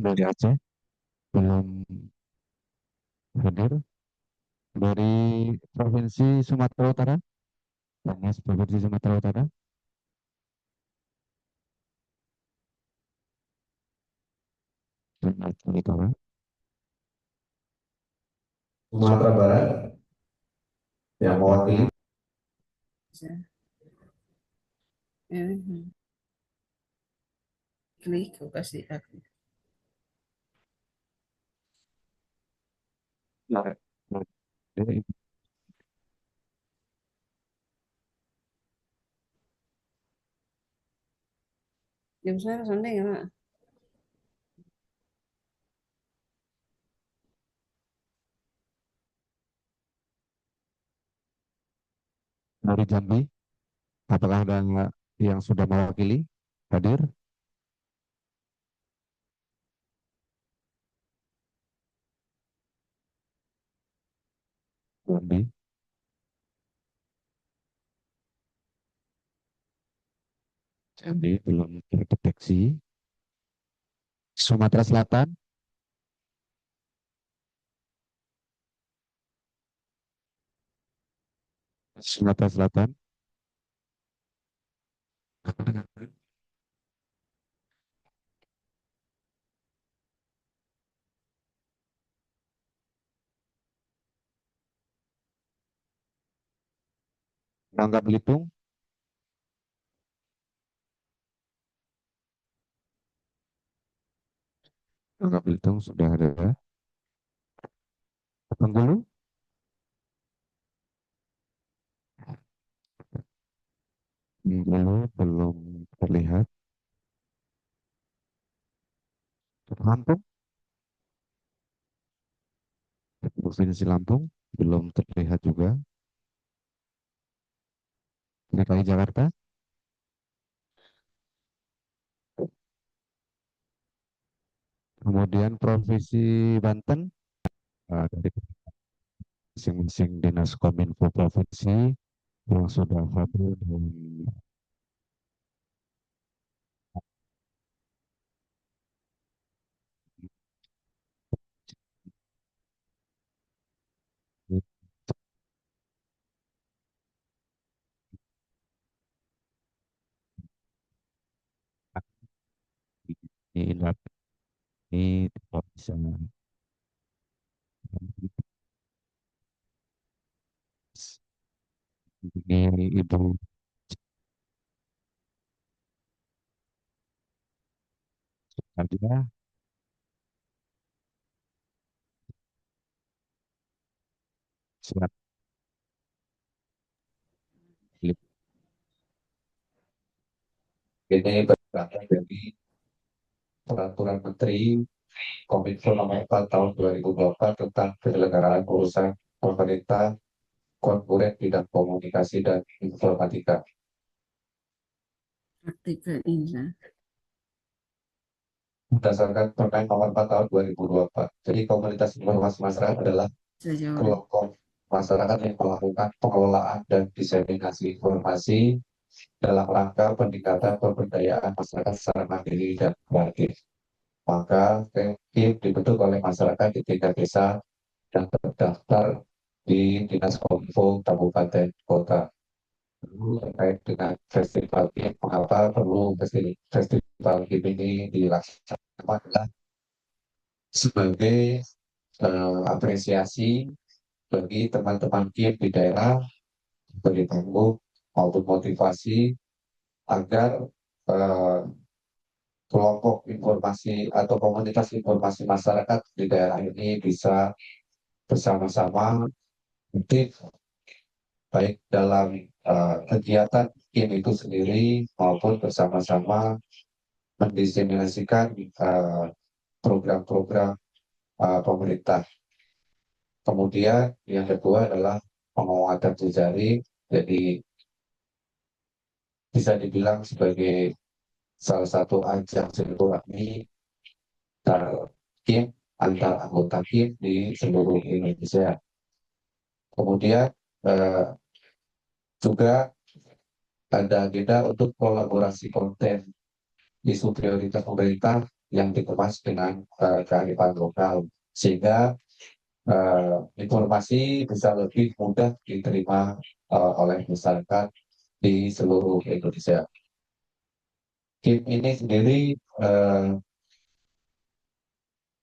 dari Aceh belum hadir. Dari Provinsi Sumatera Utara, Banyumas Provinsi Sumatera Utara, Sumatera Utara, Sumatera Barat yang mewakili. Bisa. Mhm. Klik, aku kasih aku. Nah, jadi Jam sana sonde ya, Mak? dari Jambi, apakah ada yang sudah mewakili hadir? Jambi, Jambi belum terdeteksi. Sumatera Selatan, Sumatera Selatan, Bangka Belitung, Bangka Belitung sudah ada. Bengkulu, Bengkulu belum terlihat. Lampung, Provinsi Lampung belum terlihat juga. DKI Jakarta, kemudian Provinsi Banten, dari masing-masing dinas kominfo provinsi yang sudah hadir dan ini ini tidak bisa ini Ibu Nadia, siap. Ini berangkat dari Peraturan Menteri Kominfo Nomor 4 Tahun 2024 tentang penyelenggaraan urusan pemerintah korporat bidang komunikasi dan informatika. Aktifkan ini. Berdasarkan Permen Nomor 4 Tahun 2024. Jadi komunitas informasi masyarakat adalah Saya jawab. kelompok masyarakat yang melakukan pengelolaan dan diseminasi informasi dalam rangka peningkatan pemberdayaan masyarakat secara mandiri dan proaktif. Maka tim dibentuk oleh masyarakat di tingkat desa dan terdaftar di Dinas Kominfo Kabupaten Kota. Lalu terkait dengan festival game, mengapa perlu festival game ini dilaksanakan adalah sebagai apresiasi bagi teman-teman game di daerah, beri tanggung maupun motivasi agar eh, kelompok informasi atau komunitas informasi masyarakat di daerah ini bisa bersama-sama aktif baik dalam kegiatan game itu sendiri maupun bersama-sama mendiseminasikan program-program pemerintah. Kemudian yang kedua adalah penguatan jejaring, jadi bisa dibilang sebagai salah satu ajang silaturahmi antar tim, antar anggota tim di seluruh Indonesia. Kemudian eh, juga ada agenda untuk kolaborasi konten isu prioritas pemerintah yang dikemas dengan kearifan lokal, sehingga informasi bisa lebih mudah diterima oleh masyarakat di seluruh Indonesia. Game ini sendiri eh,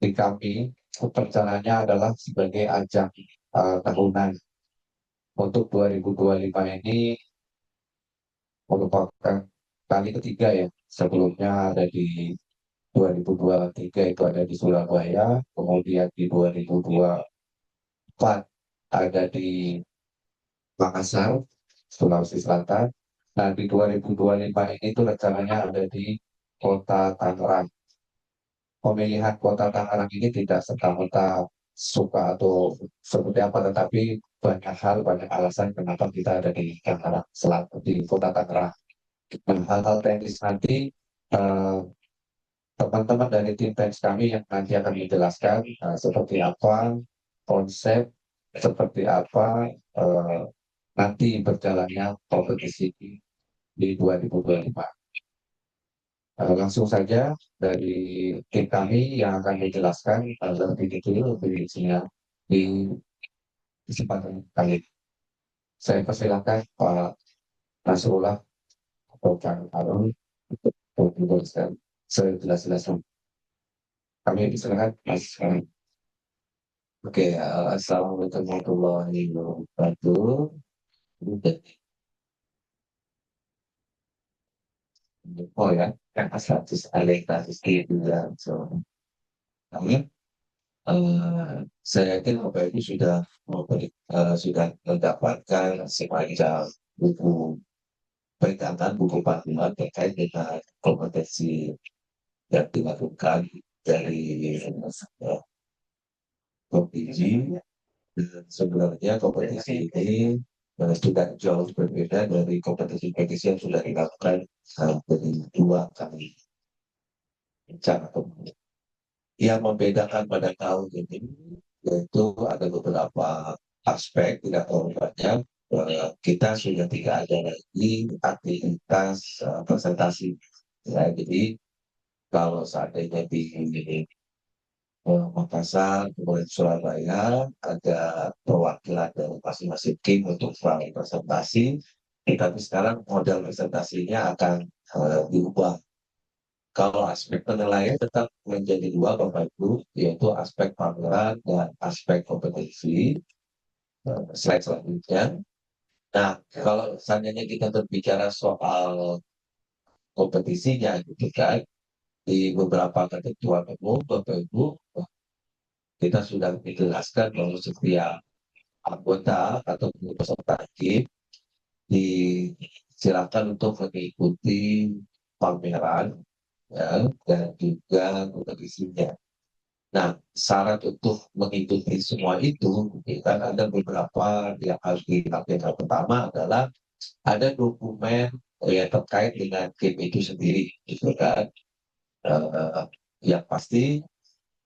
di kami rencananya adalah sebagai ajang tahunan untuk 2025 ini merupakan kali ketiga ya. Sebelumnya ada di 2023 itu ada di Surabaya, kemudian di 2024 ada di Makassar, Sulawesi Selatan. Nah, di 2025 ini tuh rencananya ada di Kota Tangerang. Pemilihan Kota Tangerang ini tidak serta-merta suka atau seperti apa, tetapi banyak hal, banyak alasan kenapa kita ada di Tangerang, di Kota Tangerang. Dan hal-hal teknis nanti eh, teman-teman dari tim teknis kami yang nanti akan menjelaskan seperti apa konsep, seperti apa eh, nanti berjalannya kompetisi di 2025. Langsung saja dari tim kami yang akan menjelaskan lebih detail, lebih rincinya di kesempatan kali ini. Saya persilakan Pak Nasrullah atau Kang Arun untuk menjelaskan sejelas-jelasnya. Kami persilakan Mas Kang. Oke, Assalamualaikum warahmatullahi wabarakatuh. Oh ya, kan status alektasis bilang so. Kami, saya yakin Bapak Ibu sudah sudah mendapatkan semacam buku pegangan, buku panduan terkait dengan kompetensi yang dilakukan dari provinsi. Dan sebenarnya kompetisi ini sudah jauh berbeda dari kompetisi-kompetisi yang sudah dilakukan dari 2 kali cara. Yang membedakan pada tahun ini yaitu ada beberapa aspek, tidak terlalu banyak. Kita sudah tidak ada lagi aktivitas presentasi. Ya, jadi kalau seandainya di Makassar, kemudian Surabaya, ada perwakilan dari masing-masing tim untuk presentasi. Tapi sekarang model presentasinya akan diubah. Kalau aspek penilaian tetap menjadi 2 Bapak Ibu, yaitu aspek pameran dan aspek kompetensi. Slide selanjutnya. Nah, kalau seandainya kita berbicara soal kompetisinya, gitu kan, di beberapa ketentuan umum, Bapak Ibu, kita sudah menjelaskan bahwa setiap anggota atau peserta tim disilakan untuk mengikuti pameran, ya, dan juga kompetisinya. Nah, syarat untuk mengikuti semua itu, kan ada beberapa yang harus dilakukan. Pertama adalah ada dokumen yang terkait dengan game itu sendiri, gitu kan. Eh, yang pasti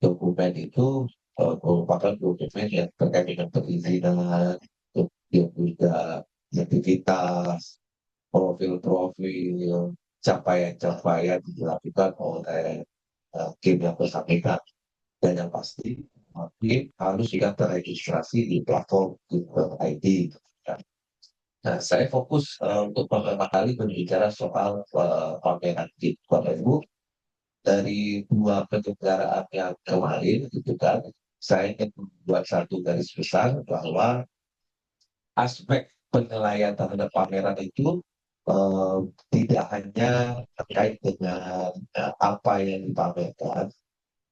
dokumen itu merupakan dokumen yang terkait dengan perizinan, kemudian juga aktivitas, profil-profil, capaian-capaian yang dilakukan oleh game yang bersangkutan. Dan yang pasti, tim harus juga terregistrasi di platform Google.id. Nah, saya fokus untuk pertama kali berbicara soal pameran di Bapak Ibu. Dari 2 penyelenggaraan yang kemarin, gitu kan, saya ingin membuat satu garis besar bahwa aspek penilaian terhadap pameran itu eh, tidak hanya terkait dengan apa yang dipamerkan,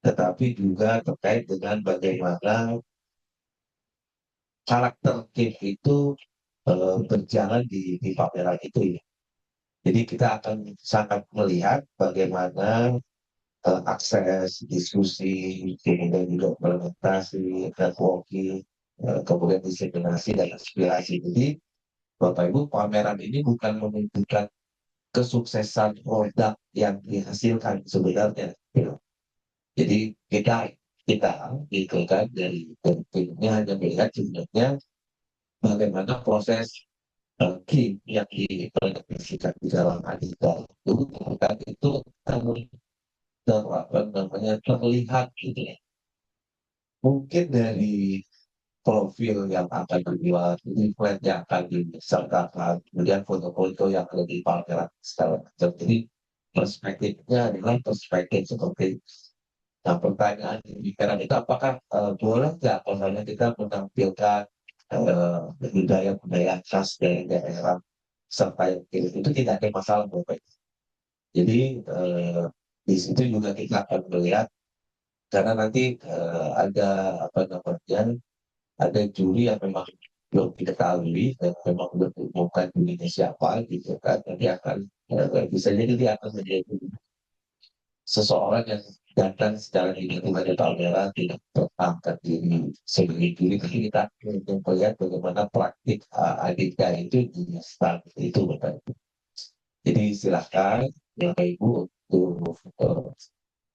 tetapi juga terkait dengan bagaimana karakter tim itu berjalan di pameran itu ya. Jadi kita akan sangat melihat bagaimana akses, diskusi, kemudian juga implementasi, networking, kemudian diseminasi dan aspirasi. Jadi Bapak Ibu, pameran ini bukan menunjukkan kesuksesan produk yang dihasilkan sebenarnya, gitu. Jadi kita gitu kan dari timnya hanya melihat sebenarnya bagaimana proses game yang diimplementasikan di dalam Adita itu kan itu terlihat gitu ya. Mungkin dari profil yang akan dibuat, leaflet yang akan disertakan, kemudian foto-foto yang ada di pameran segala macam. Jadi perspektifnya adalah perspektif seperti nah, pertanyaan di pikiran itu apakah boleh nggak misalnya kita menampilkan budaya-budaya khas dari daerah serta yang itu tidak ada masalah Bapak. Jadi di situ juga kita akan melihat karena nanti ada apa namanya ada juri yang memang belum diketahui dan memang belum diumumkan jurinya siapa gitu kan nanti akan bisa jadi dia akan menjadi seseorang yang datang secara tiba-tiba di pameran tidak terangkat diri sebagai juri tapi kita untuk melihat bagaimana praktik adika itu di stand itu Bapak. Jadi silakan Bapak Ibu untuk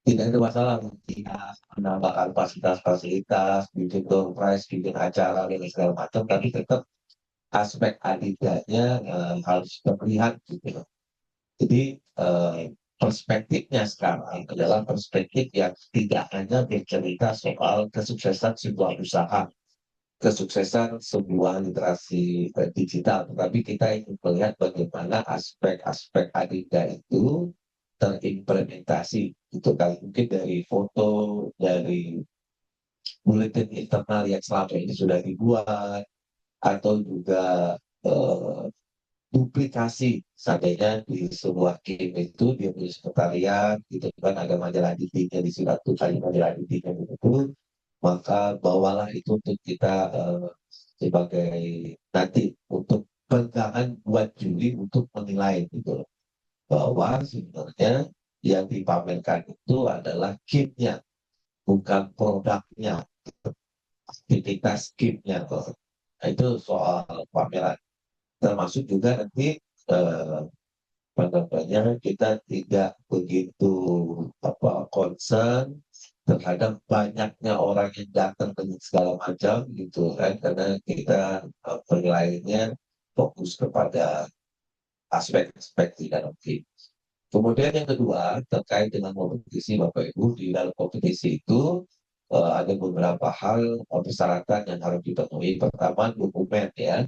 tidak ada masalah tidak menambahkan fasilitas-fasilitas, bikin door prize, bikin acara dan segala macam, tapi tetap aspek adidanya harus terlihat gitu. Jadi perspektifnya sekarang adalah perspektif yang tidak hanya bercerita soal kesuksesan sebuah usaha, kesuksesan sebuah literasi digital, tetapi kita ingin melihat bagaimana aspek-aspek adida itu terimplementasi. Itu kan mungkin dari foto, dari buletin internal yang selama ini sudah dibuat, atau juga eh, duplikasi seandainya di sebuah game itu dia punya sekretariat gitu kan ada majalah dindingnya di suatu kali majalah dindingnya itu maka bawalah itu untuk kita sebagai nanti untuk pegangan buat juri untuk menilai gitu loh. Bahwa sebenarnya yang dipamerkan itu adalah gamenya bukan produknya aktivitas gamenya tuh. Nah, itu soal pameran termasuk juga nanti eh, namanya kita tidak begitu concern terhadap banyaknya orang yang datang dengan segala macam gitu kan karena kita penilaiannya fokus kepada aspek-aspek tidak objek. Kemudian yang kedua terkait dengan kompetisi Bapak Ibu di dalam kompetisi itu ada beberapa hal persyaratan yang harus dipenuhi. Pertama dokumen ya.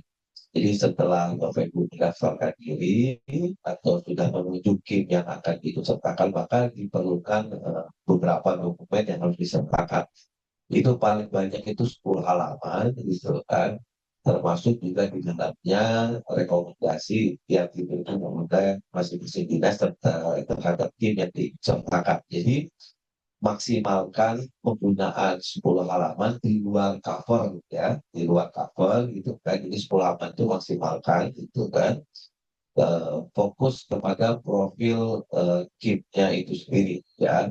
Jadi setelah Bapak Ibu mendaftarkan diri atau sudah menuju kim yang akan disertakan, maka diperlukan beberapa dokumen yang harus disertakan. Itu paling banyak itu 10 halaman, gitu kan. Termasuk juga di dalamnya rekomendasi yang diberikan oleh masing-masing dinas terhadap tim yang disertakan. Jadi maksimalkan penggunaan 10 halaman di luar cover ya di luar cover gitu kan jadi 10 halaman itu maksimalkan gitu kan fokus kepada profil kimnya itu sendiri ya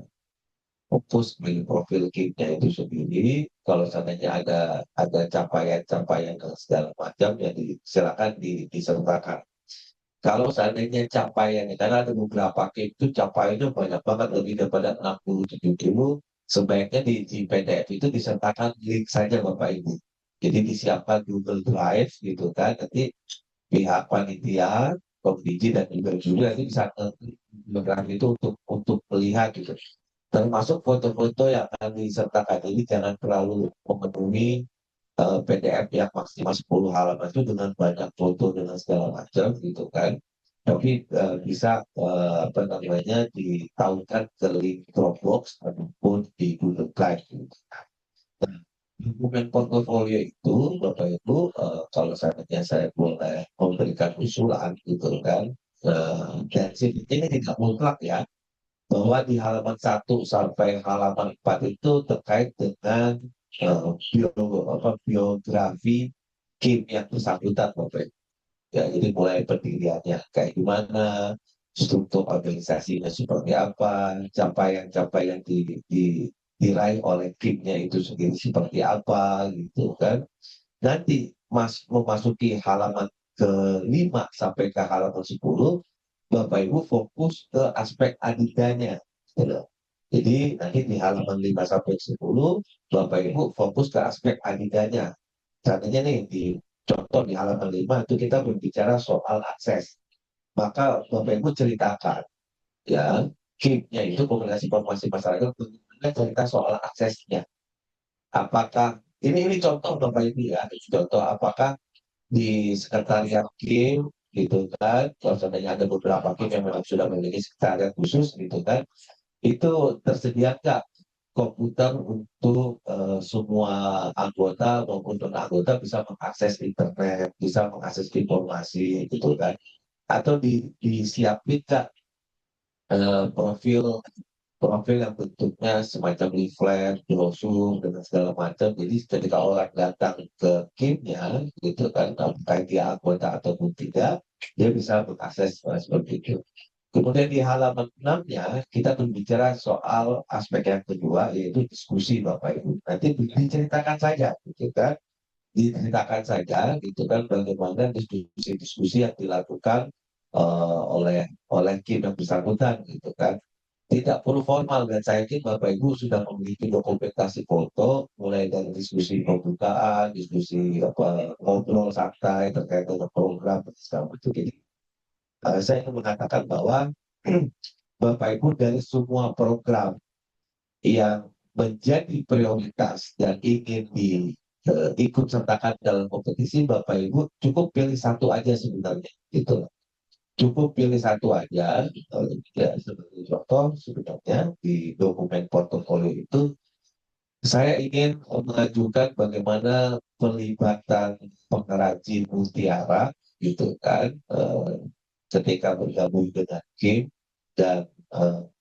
fokus di profil kimnya itu sendiri kalau seandainya ada capaian-capaian dan segala macam ya silakan disertakan kalau seandainya capaiannya, karena ada beberapa game itu capaiannya banyak banget, lebih daripada 60-70, sebaiknya di PDF itu disertakan link saja Bapak Ibu. Jadi disiapkan Google Drive gitu kan, nanti pihak panitia, Komdigi dan juga juri nanti bisa Google itu untuk melihat gitu. Termasuk foto-foto yang akan disertakan ini jangan terlalu memenuhi PDF yang maksimal 10 halaman itu dengan banyak foto dengan segala macam gitu kan. Tapi bisa apa namanya ditautkan ke link Dropbox ataupun di Google Drive. Gitu. Nah, dokumen portofolio itu Bapak Ibu kalau seandainya saya boleh memberikan usulan gitu kan. Dan ini tidak mutlak ya bahwa di halaman 1 sampai halaman 4 itu terkait dengan biografi Kim yang bersangkutan Bapak Ibu. Ya, jadi mulai pendiriannya kayak gimana, struktur organisasinya seperti apa, capaian-capaian diraih oleh timnya itu sendiri seperti apa gitu kan. Nanti memasuki halaman ke-5 sampai ke halaman 10 Bapak Ibu fokus ke aspek adidanya. Gitu. Jadi nanti di halaman 5 sampai 10 Bapak Ibu fokus ke aspek adidanya. Contohnya nih di contoh di halaman 5 itu kita berbicara soal akses. Maka Bapak Ibu ceritakan ya KIM-nya itu komunikasi informasi masyarakat, bagaimana cerita soal aksesnya. Apakah ini contoh Bapak Ibu ya, ini contoh apakah di sekretariat KIM gitu kan, kalau seandainya ada beberapa KIM yang memang sudah memiliki sekretariat khusus gitu kan, itu tersedia nggak komputer untuk semua anggota maupun non anggota bisa mengakses internet, bisa mengakses informasi gitu kan, atau disiapin nggak profil profil yang bentuknya semacam leaflet, brosur, dan segala macam. Jadi ketika orang datang ke KIM-nya, gitu kan, apakah dia anggota ataupun tidak, dia bisa mengakses seperti itu. Kemudian di halaman 6-nya, kita berbicara soal aspek yang kedua, yaitu diskusi Bapak Ibu. Nanti diceritakan saja, gitu kan, diceritakan saja, gitu kan, bagaimana diskusi-diskusi yang dilakukan oleh KIM yang bersangkutan, gitu kan. Tidak perlu formal dan saya yakin Bapak Ibu sudah memiliki dokumentasi foto mulai dari diskusi pembukaan, diskusi apa ngobrol santai terkait dengan program dan segala macam. Jadi saya ingin mengatakan bahwa Bapak Ibu dari semua program yang menjadi prioritas dan ingin ikut sertakan dalam kompetisi, Bapak Ibu cukup pilih satu aja sebenarnya, gitu. Cukup pilih satu aja. Ya, sebagai contoh sebenarnya di dokumen portofolio itu saya ingin mengajukan bagaimana pelibatan pengrajin mutiara gitu kan, ketika bergabung dengan KIM dan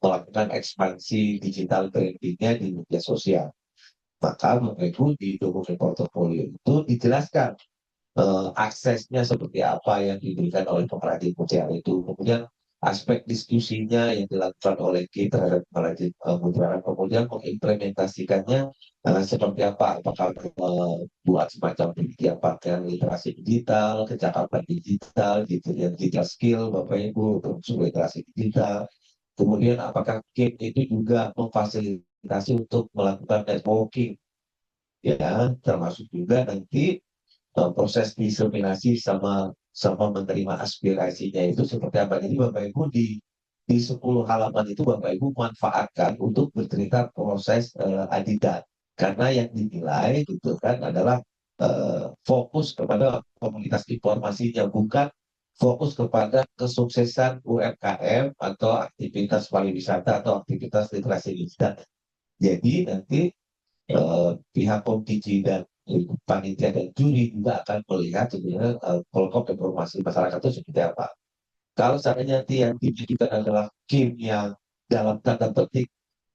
melakukan ekspansi digital brandingnya di media sosial. Maka Bapak Ibu di dokumen portofolio itu dijelaskan aksesnya seperti apa yang diberikan oleh pengrajin mutiara itu. Kemudian aspek diskusinya yang dilakukan oleh kita terhadap pengrajin mutiara, kemudian mengimplementasikannya seperti apa, apakah buat semacam penelitian pakaian literasi digital, kecakapan digital, gitu ya, digital skill Bapak Ibu, termasuk literasi digital. Kemudian apakah KIM itu juga memfasilitasi untuk melakukan networking, ya, termasuk juga nanti proses diseminasi sama sama menerima aspirasinya itu seperti apa. Jadi Bapak Ibu di 10 halaman itu Bapak Ibu manfaatkan untuk bercerita proses adidan. Karena yang dinilai gitu kan adalah fokus kepada komunitas informasinya, bukan fokus kepada kesuksesan UMKM atau aktivitas pariwisata atau aktivitas literasi digital. Jadi nanti pihak komisi dan panitia dan juri juga akan melihat sebenarnya kelompok informasi masyarakat itu seperti apa. Kalau seandainya nanti yang ditujukan adalah KIM yang dalam tanda petik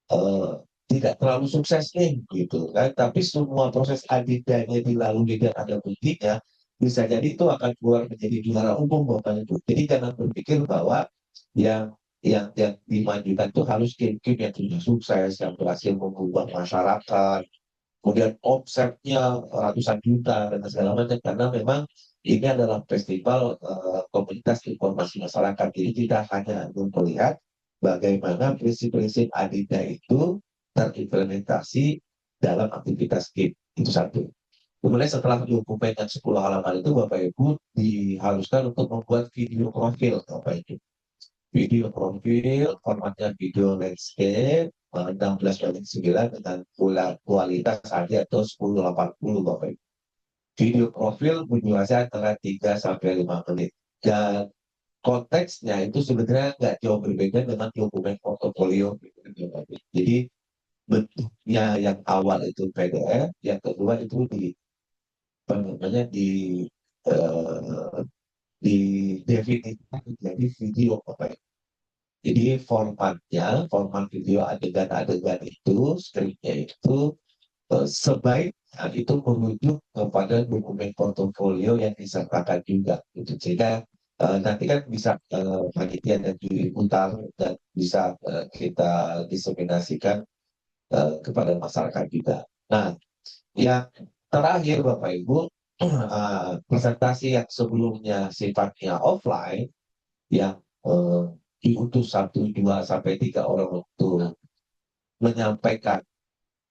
eh, tidak terlalu sukses nih, gitu kan, tapi semua proses adidanya dilalui dan ada buktinya, bisa jadi itu akan keluar menjadi juara umum Bapak Ibu. Jadi jangan berpikir bahwa yang dimajukan itu harus KIM-KIM yang sudah sukses, yang berhasil mengubah masyarakat, kemudian omsetnya ratusan juta dan segala macam, karena memang ini adalah festival komunitas informasi masyarakat. Jadi kita hanya melihat bagaimana prinsip-prinsip Adida itu terimplementasi dalam aktivitas KIP. Itu satu. Kemudian setelah dokumen yang 10 halaman itu Bapak Ibu diharuskan untuk membuat video profil Bapak Ibu. Video profil, formatnya video landscape, 16:9 dengan kualitas HD atau 1080 Bapak Ibu. Video profil berdurasi antara 3 sampai 5 menit. Dan konteksnya itu sebenarnya nggak jauh berbeda dengan dokumen portofolio. Jadi bentuknya yang awal itu PDF, yang kedua itu apa namanya, eh, didefinisikan menjadi video Bapak Ibu. Jadi format video adegan-adegan itu, skripnya itu sebaiknya itu merujuk kepada dokumen portofolio yang disertakan juga. Gitu. Sehingga nanti kan bisa panitia dan juri putar dan bisa kita diseminasikan kepada masyarakat juga. Nah, yang terakhir Bapak Ibu, presentasi yang sebelumnya sifatnya offline, yang diutus 1, 2, sampai 3 orang untuk menyampaikan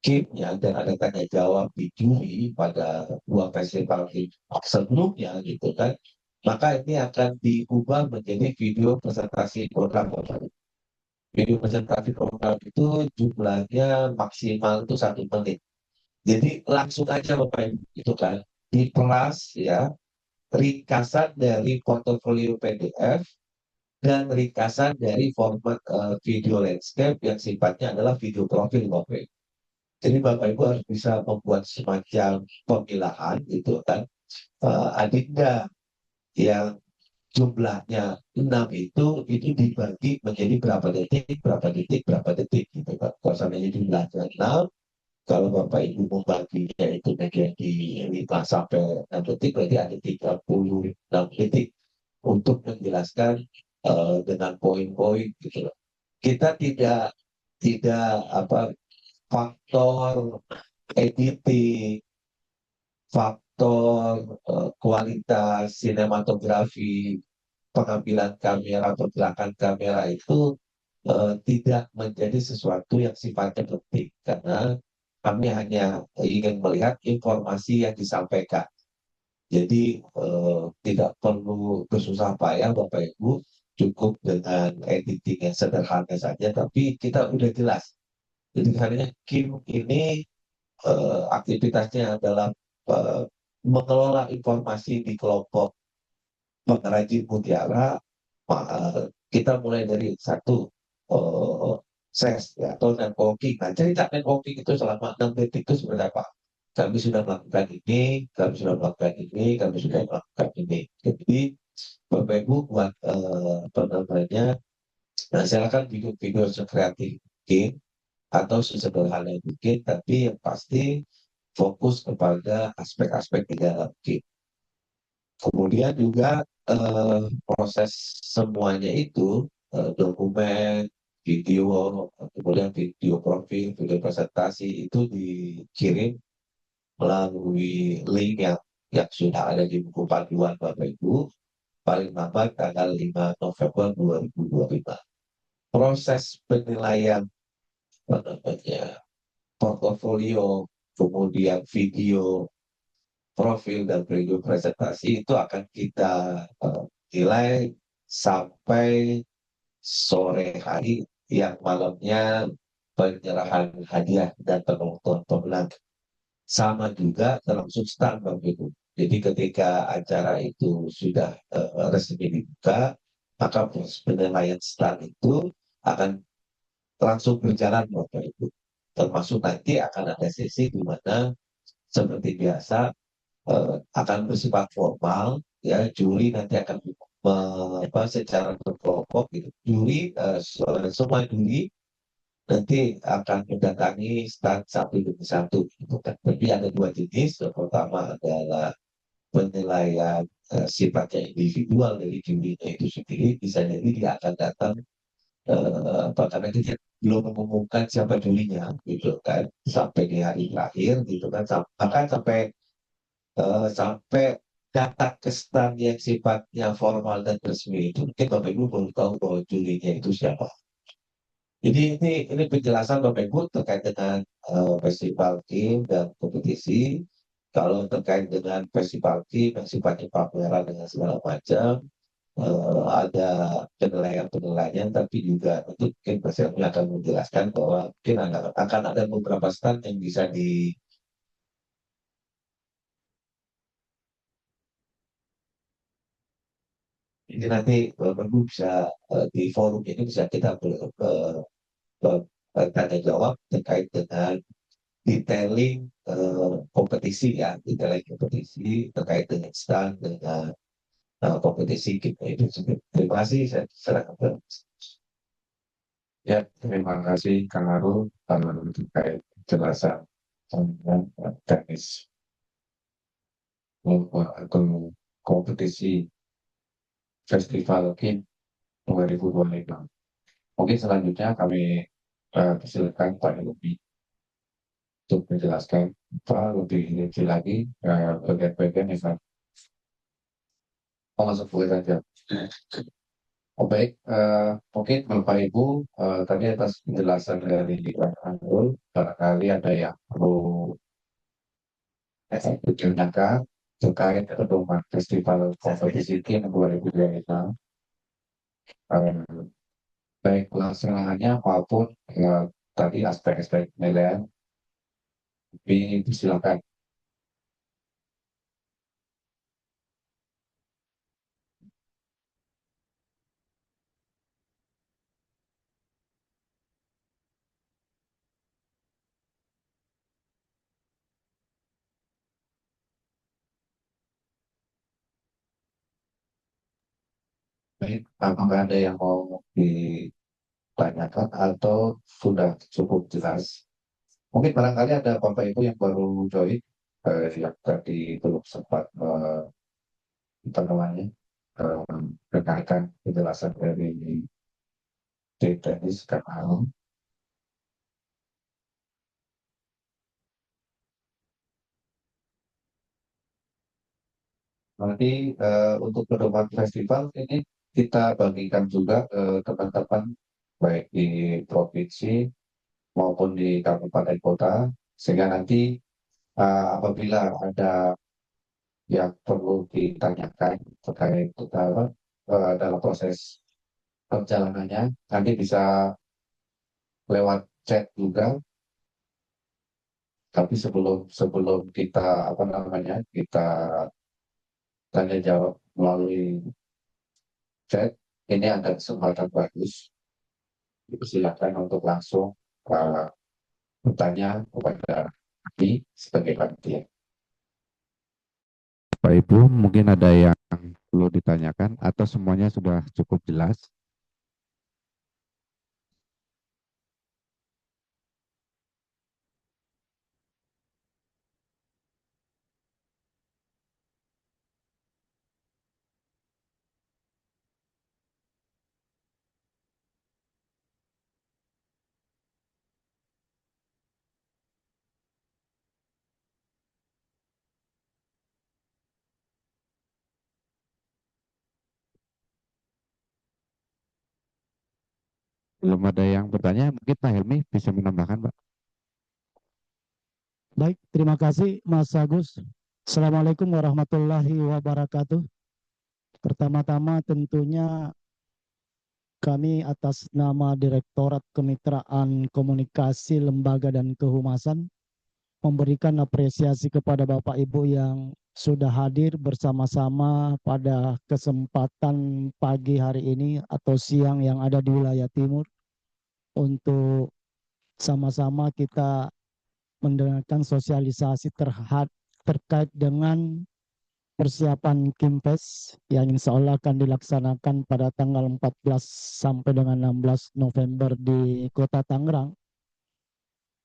KIM-nya dan ada tanya jawab di juri pada 2 festival sebelumnya gitu kan, maka ini akan diubah menjadi video presentasi program. Video presentasi program itu jumlahnya maksimal itu 1 menit. Jadi langsung aja Bapak Ibu itu kan diperas ya, ringkasan dari portofolio PDF dan ringkasan dari format video landscape yang sifatnya adalah video profil Bapak Ibu. Jadi Bapak Ibu harus bisa membuat semacam pemilahan gitu kan. Adinda yang jumlahnya 6 itu dibagi menjadi berapa detik, berapa detik, berapa detik gitu kan. Kalau seandainya jumlahnya 6, kalau Bapak Ibu membaginya itu menjadi 5 sampai 6 detik, berarti ada 36 detik untuk menjelaskan dengan poin-poin gitu loh. Kita tidak apa faktor editing, faktor kualitas sinematografi, pengambilan kamera, pergerakan kamera itu tidak menjadi sesuatu yang sifatnya penting karena kami hanya ingin melihat informasi yang disampaikan. Jadi tidak perlu bersusah payah Bapak Ibu, cukup dengan editing yang sederhana saja, tapi kita udah jelas. Jadi misalnya Kim ini aktivitasnya adalah eh, mengelola informasi di kelompok pengrajin mutiara. Kita mulai dari satu eh, ses ya, atau networking. Nah, cerita networking itu selama 6 detik itu sebenarnya apa? Kami sudah melakukan ini, kami sudah melakukan ini, kami sudah melakukan ini. Jadi Bapak Ibu buat apa namanya, nah silakan bikin video sekreatif mungkin atau sesederhana mungkin, tapi yang pasti fokus kepada aspek-aspek di dalam game. Kemudian juga proses semuanya itu dokumen, video, kemudian video profil, video presentasi itu dikirim melalui link yang sudah ada di buku panduan Bapak Ibu paling lambat tanggal 5 November 2025. Proses penilaian apa namanya, portofolio, kemudian video profil dan video presentasi itu akan kita nilai sampai sore hari yang malamnya penyerahan hadiah dan penonton sama juga termasuk stand Bapak Ibu. Jadi ketika acara itu sudah resmi dibuka, maka proses penilaian stand itu akan langsung berjalan Bapak Ibu. Termasuk nanti akan ada sesi di mana seperti biasa akan bersifat formal ya, juri nanti akan secara berkelompok gitu. Juri semua juri nanti akan mendatangi stand satu demi satu gitu kan. Tapi ada dua jenis. Yang pertama adalah penilaian sifatnya individual dari jurinya itu sendiri. Bisa jadi dia akan datang karena dia belum mengumumkan siapa jurinya gitu kan sampai di hari terakhir gitu kan, bahkan sampai data ke stand yang sifatnya formal dan resmi itu mungkin Bapak Ibu baru tahu bahwa jurinya itu siapa. Jadi ini penjelasan Bapak Ibu terkait dengan festival game dan kompetisi. Kalau terkait dengan festival game yang sifatnya pameran dengan segala macam, ada penilaian-penilaian, tapi juga tentu mungkin Presiden akan menjelaskan bahwa mungkin akan ada beberapa stand yang bisa di. Jadi nanti Bapak Ibu bisa di forum ini bisa kita tanya jawab terkait dengan detailing kompetisi ya, detailing kompetisi terkait dengan stand dengan kompetisi kita itu sendiri. Terima kasih, saya serahkan. Ya, terima kasih Kang Arul terkait penjelasan tentang teknis atau kompetisi Festival Kim 2025. Mungkin selanjutnya kami persilakan Pak Lubi untuk menjelaskan lebih rinci lagi bagian-bagian yang langsung boleh saja. Oh, baik, mungkin Bapak Ibu tadi atas penjelasan dari Pak Anul, barangkali ada yang perlu ditanyakan terkait pedoman Festival Kompetisi Kim 2025. baik pelaksanaannya maupun tadi aspek-aspek penilaian, silakan. Baik, apakah ada yang mau ditanyakan atau sudah cukup jelas? Mungkin barangkali ada Bapak Ibu yang baru join, yang tadi belum sempat apa namanya, dengarkan penjelasan dari tim teknis karena nanti untuk pedoman festival ini kita bagikan juga ke teman-teman baik di provinsi maupun di kabupaten kota, sehingga nanti apabila ada yang perlu ditanyakan terkait dalam proses perjalanannya, nanti bisa lewat chat juga. Tapi sebelum sebelum kita apa namanya kita tanya jawab melalui chat, ini ada kesempatan bagus. Dipersilakan untuk langsung uh, bertanya kepada kami sebagai panitia. Pak Ibu, mungkin ada yang perlu ditanyakan atau semuanya sudah cukup jelas? Belum ada yang bertanya, mungkin Pak Helmi bisa menambahkan, Pak. Baik, terima kasih Mas Agus. Assalamualaikum warahmatullahi wabarakatuh. Pertama-tama tentunya kami atas nama Direktorat Kemitraan Komunikasi Lembaga dan Kehumasan memberikan apresiasi kepada Bapak Ibu yang sudah hadir bersama-sama pada kesempatan pagi hari ini atau siang yang ada di wilayah timur untuk sama-sama kita mendengarkan sosialisasi terkait dengan persiapan Kimpes yang insya Allah akan dilaksanakan pada tanggal 14 sampai dengan 16 November di Kota Tangerang.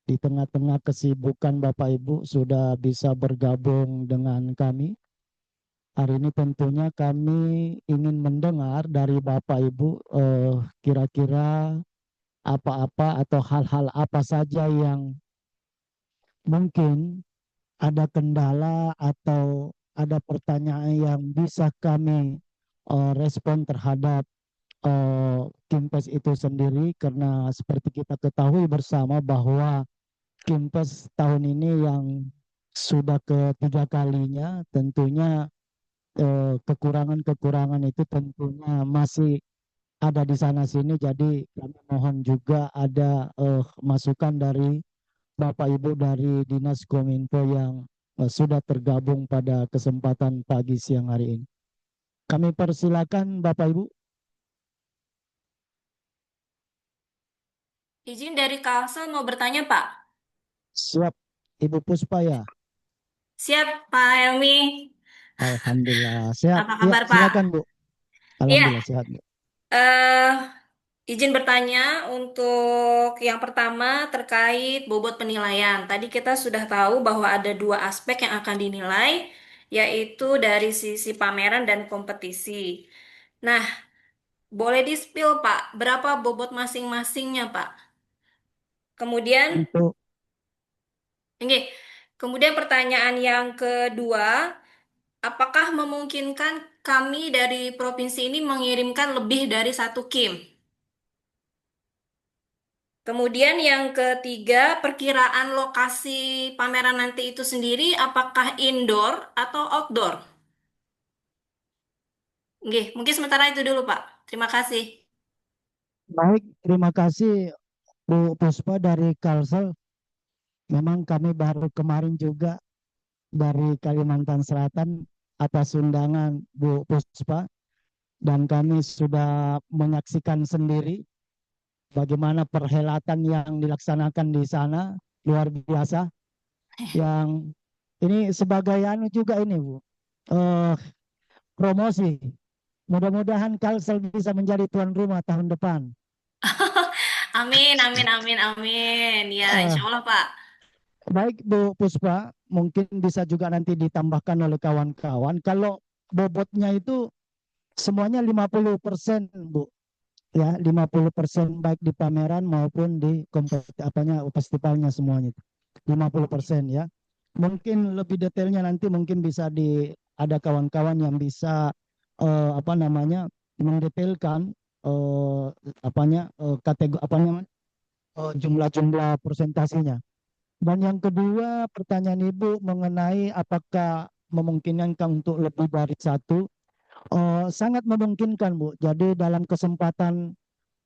Di tengah-tengah kesibukan Bapak Ibu sudah bisa bergabung dengan kami. Hari ini tentunya kami ingin mendengar dari Bapak Ibu kira-kira apa-apa atau hal-hal apa saja yang mungkin ada kendala atau ada pertanyaan yang bisa kami respon terhadap Kimpes itu sendiri, karena seperti kita ketahui bersama bahwa Kimpes tahun ini yang sudah ketiga kalinya, tentunya kekurangan-kekurangan itu tentunya masih ada di sana sini. Jadi kami mohon juga ada masukan dari Bapak Ibu dari Dinas Kominfo yang sudah tergabung pada kesempatan pagi siang hari ini. Kami persilakan Bapak Ibu. Izin dari Kalsel mau bertanya, Pak. Siap, Ibu Puspa ya. Siap, Pak Helmi. Alhamdulillah sehat. Apa Ya, kabar, Pak? silakan Bu. Iya, Alhamdulillah sehat Bu. eh izin bertanya untuk yang pertama terkait bobot penilaian. Tadi kita sudah tahu bahwa ada dua aspek yang akan dinilai, yaitu dari sisi pameran dan kompetisi. Nah, boleh di-spill, Pak, berapa bobot masing-masingnya, Pak? Kemudian, Untuk ini, kemudian pertanyaan yang kedua, apakah memungkinkan kami dari provinsi ini mengirimkan lebih dari satu KIM? Kemudian yang ketiga, perkiraan lokasi pameran nanti itu sendiri apakah indoor atau outdoor? Oke, mungkin sementara itu dulu, Pak. Terima kasih. Baik, terima kasih Bu Puspa dari Kalsel. Memang kami baru kemarin juga dari Kalimantan Selatan atas undangan Bu Puspa, dan kami sudah menyaksikan sendiri bagaimana perhelatan yang dilaksanakan di sana, luar biasa. Yang ini sebagai anu juga ini Bu, eh, promosi. Mudah-mudahan Kalsel bisa menjadi tuan rumah tahun depan. Amin, amin, amin, amin. Ya, Eh, insya Allah, Pak. Baik Bu Puspa, mungkin bisa juga nanti ditambahkan oleh kawan-kawan. Kalau bobotnya itu semuanya 50% Bu. Ya, 50% baik di pameran maupun di apanya festivalnya semuanya itu. 50% ya. Mungkin lebih detailnya nanti mungkin bisa ada kawan-kawan yang bisa apa namanya mendetailkan eh kategori apa namanya jumlah-jumlah persentasinya. Dan yang kedua, pertanyaan Ibu mengenai apakah memungkinkan untuk lebih dari satu. Sangat memungkinkan, Bu. Jadi dalam kesempatan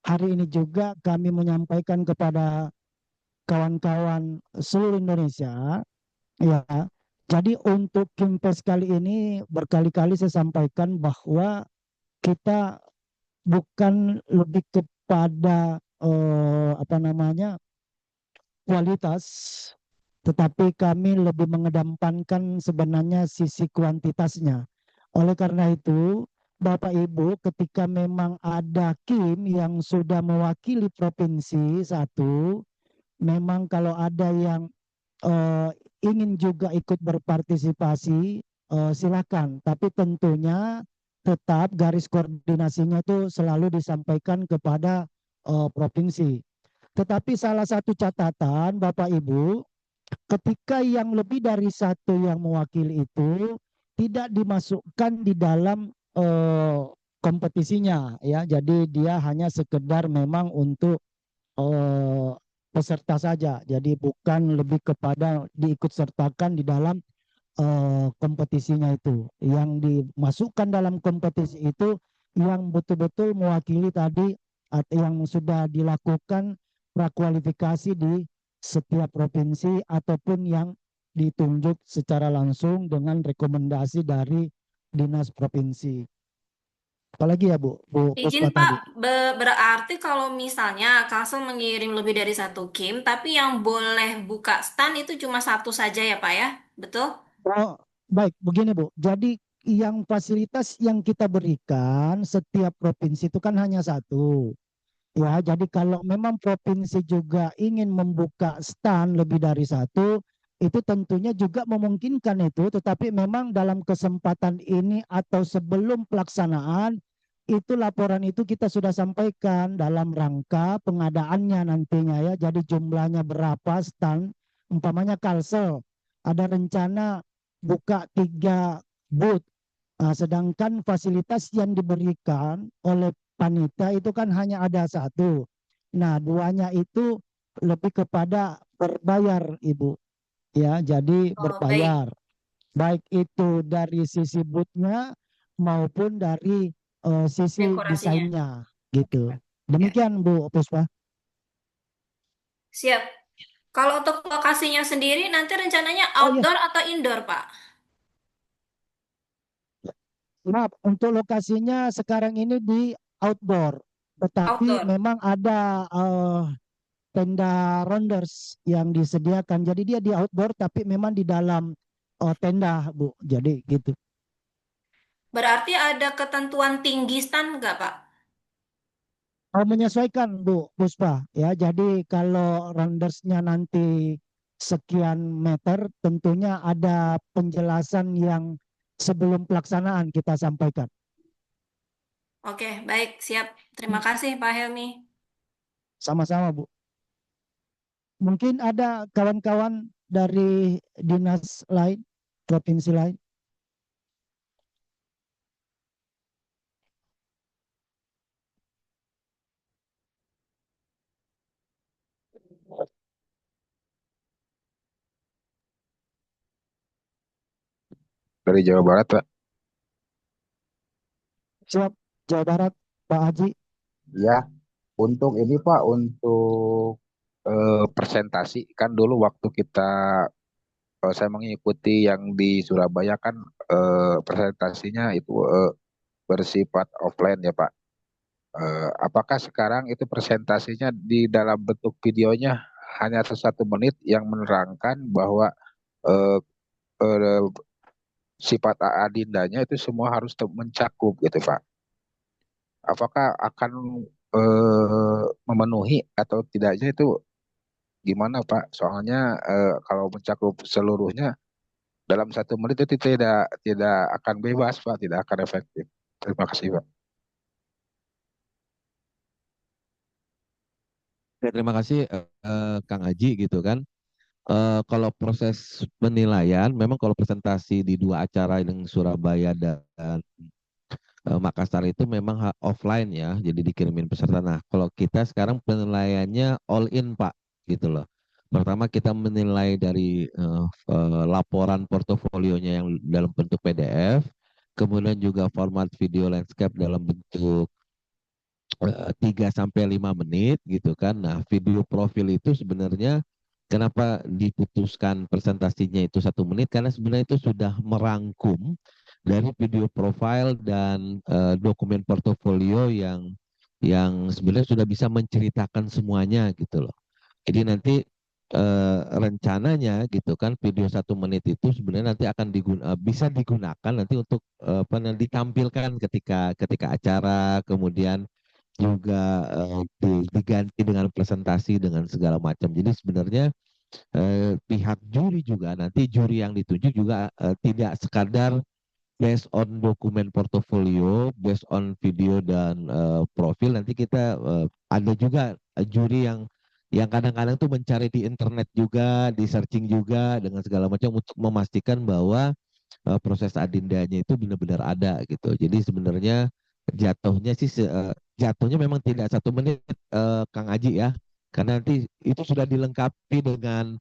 hari ini juga kami menyampaikan kepada kawan-kawan seluruh Indonesia, ya. Jadi untuk Kimpes kali ini berkali-kali saya sampaikan bahwa kita bukan lebih kepada apa namanya kualitas, tetapi kami lebih mengedepankan sebenarnya sisi kuantitasnya. Oleh karena itu, Bapak Ibu, ketika memang ada KIM yang sudah mewakili provinsi satu, memang kalau ada yang eh, ingin juga ikut berpartisipasi, silakan. Tapi tentunya tetap garis koordinasinya itu selalu disampaikan kepada provinsi. Tetapi salah satu catatan Bapak Ibu, ketika yang lebih dari satu yang mewakili itu tidak dimasukkan di dalam kompetisinya ya. Jadi dia hanya sekedar memang untuk eh, peserta saja. Jadi bukan lebih kepada diikut sertakan di dalam kompetisinya itu. Yang dimasukkan dalam kompetisi itu yang betul-betul mewakili tadi atau yang sudah dilakukan prakualifikasi di setiap provinsi ataupun yang ditunjuk secara langsung dengan rekomendasi dari dinas provinsi. Apalagi ya Bu Izin Puspa Pak, tadi. berarti kalau misalnya Kalsel mengirim lebih dari satu KIM, tapi yang boleh buka stand itu cuma satu saja ya Pak ya? Betul? Oh, baik, begini Bu. Jadi yang fasilitas yang kita berikan setiap provinsi itu kan hanya satu. Ya, jadi kalau memang provinsi juga ingin membuka stand lebih dari satu, itu tentunya juga memungkinkan itu, tetapi memang dalam kesempatan ini atau sebelum pelaksanaan, itu laporan itu kita sudah sampaikan dalam rangka pengadaannya nantinya ya. Jadi jumlahnya berapa stand, umpamanya Kalsel, ada rencana buka 3 booth. Nah, sedangkan fasilitas yang diberikan oleh panitia itu kan hanya ada satu. Nah, duanya itu lebih kepada berbayar, Ibu. Ya, jadi Oh, baik. berbayar. Baik itu dari sisi bootnya maupun dari sisi Dekorasinya. desainnya, gitu. Ya. Demikian, Bu Puspa. Siap. Kalau untuk lokasinya sendiri nanti rencananya Oh iya, outdoor atau indoor, Pak? maaf, untuk lokasinya sekarang ini di outdoor. Tetapi Outdoor. memang ada tenda rounders yang disediakan. Jadi dia di outdoor tapi memang di dalam tenda, Bu. Jadi gitu. Berarti ada ketentuan tinggi stand nggak, Pak? Menyesuaikan, Bu Puspa. Ya, jadi kalau roundersnya nanti sekian meter, tentunya ada penjelasan yang sebelum pelaksanaan kita sampaikan. Oke, baik, siap. Terima kasih, Pak Helmi. Sama-sama, Bu. Mungkin ada kawan-kawan dari dinas lain, provinsi lain. Dari Jawa Barat, Pak. Siap, Jawa Barat, Pak Haji. Ya, untuk ini Pak, untuk presentasi kan dulu waktu kita saya mengikuti yang di Surabaya kan presentasinya itu bersifat offline ya Pak. Apakah sekarang itu presentasinya di dalam bentuk videonya hanya 1 menit yang menerangkan bahwa eh, eh, sifat adindanya itu semua harus mencakup gitu Pak. Apakah akan memenuhi atau tidaknya itu gimana Pak? Soalnya kalau mencakup seluruhnya dalam 1 menit itu tidak tidak akan bebas Pak, tidak akan efektif. Terima kasih Pak. Ya, terima kasih Kang Aji gitu kan. Kalau proses penilaian, memang kalau presentasi di dua acara yang Surabaya dan Makassar itu memang offline ya, jadi dikirimin peserta. Nah, kalau kita sekarang penilaiannya all in Pak, gitu loh. Pertama kita menilai dari laporan portofolionya yang dalam bentuk PDF, kemudian juga format video landscape dalam bentuk 3 sampai 5 menit gitu kan. Nah, video profil itu sebenarnya kenapa diputuskan presentasinya itu 1 menit karena sebenarnya itu sudah merangkum dari video profile dan dokumen portofolio yang sebenarnya sudah bisa menceritakan semuanya gitu loh. Jadi nanti rencananya gitu kan video 1 menit itu sebenarnya nanti akan bisa digunakan nanti untuk ditampilkan ketika ketika acara, kemudian juga diganti dengan presentasi dengan segala macam. Jadi sebenarnya pihak juri juga nanti juri yang ditunjuk juga tidak sekadar based on dokumen portofolio, based on video dan profil. Nanti kita ada juga juri yang kadang-kadang tuh mencari di internet juga, di searching juga dengan segala macam untuk memastikan bahwa proses adindanya itu benar-benar ada gitu. Jadi sebenarnya jatuhnya sih jatuhnya memang tidak 1 menit Kang Aji ya, karena nanti itu sudah dilengkapi dengan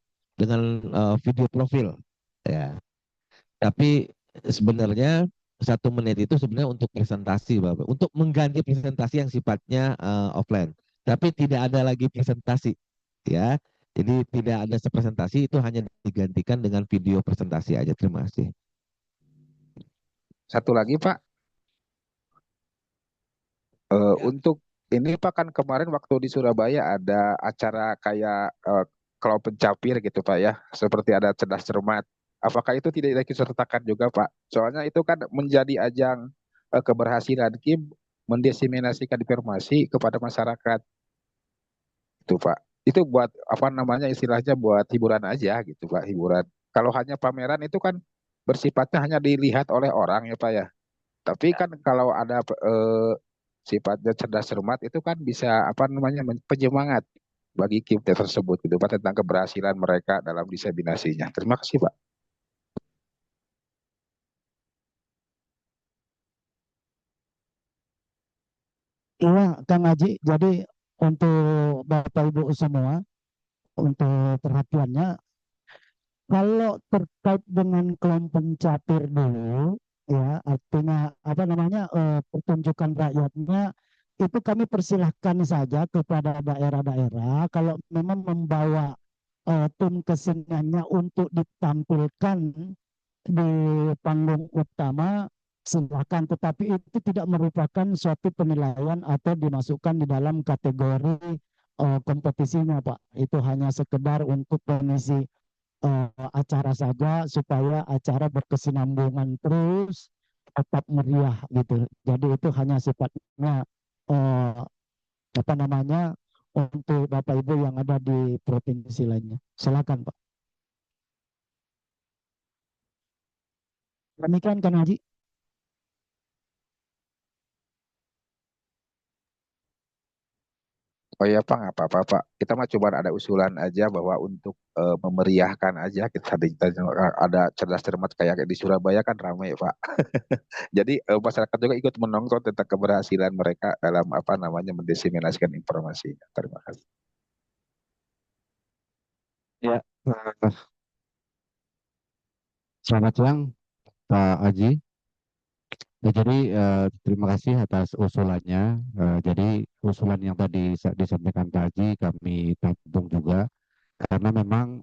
video profil ya. Tapi sebenarnya 1 menit itu sebenarnya untuk presentasi, Bapak, untuk mengganti presentasi yang sifatnya offline. Tapi tidak ada lagi presentasi, ya. Jadi tidak ada presentasi itu hanya digantikan dengan video presentasi aja. Terima kasih. Satu lagi Pak, untuk ini Pak kan kemarin waktu di Surabaya ada acara kayak kalau pencapir gitu Pak ya, seperti ada cerdas cermat. Apakah itu tidak disertakan juga Pak? Soalnya itu kan menjadi ajang keberhasilan Kim mendiseminasikan informasi kepada masyarakat itu Pak. Itu buat apa namanya istilahnya buat hiburan aja gitu Pak, hiburan. Kalau hanya pameran itu kan bersifatnya hanya dilihat oleh orang ya Pak ya. Tapi kan kalau ada sifatnya cerdas cermat itu kan bisa apa namanya penyemangat bagi kim tersebut gitu Pak tentang keberhasilan mereka dalam diseminasinya. Terima kasih Pak. Iya, Kang Haji. Jadi untuk Bapak Ibu semua, untuk perhatiannya, kalau terkait dengan kelompok capir dulu, ya artinya apa namanya pertunjukan rakyatnya itu kami persilahkan saja kepada daerah-daerah kalau memang membawa tim keseniannya untuk ditampilkan di panggung utama silakan, tetapi itu tidak merupakan suatu penilaian atau dimasukkan di dalam kategori kompetisinya, Pak. Itu hanya sekedar untuk pengisi acara saja supaya acara berkesinambungan terus tetap meriah gitu. Jadi itu hanya sifatnya eh, apa namanya untuk Bapak Ibu yang ada di provinsi lainnya. Silakan Pak. Demikian kan Haji. Oh iya Pak, nggak apa-apa Pak. Kita mah coba ada usulan aja bahwa untuk memeriahkan aja kita ada cerdas cermat kayak di Surabaya kan ramai Pak. Jadi masyarakat juga ikut menonton tentang keberhasilan mereka dalam apa namanya mendiseminasikan informasinya. Terima kasih. Ya, selamat siang Pak Aji. Ya, jadi terima kasih atas usulannya. Jadi usulan yang tadi disampaikan Pak Haji kami tampung juga karena memang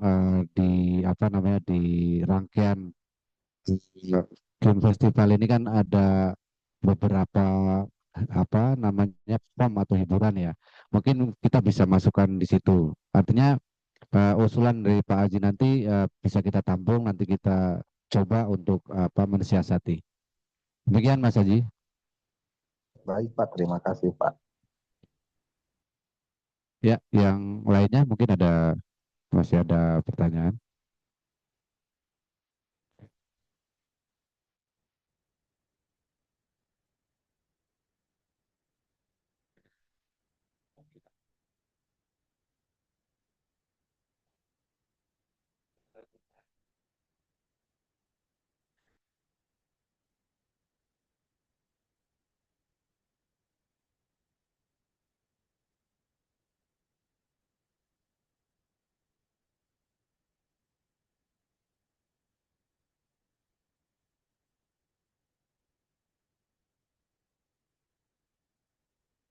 di apa namanya di rangkaian game festival ini kan ada beberapa apa namanya form atau hiburan ya. Mungkin kita bisa masukkan di situ. Artinya usulan dari Pak Haji nanti bisa kita tampung, nanti kita coba untuk apa mensiasati. Demikian Mas Haji. Baik Pak, terima kasih Pak. Ya, yang lainnya mungkin masih ada pertanyaan.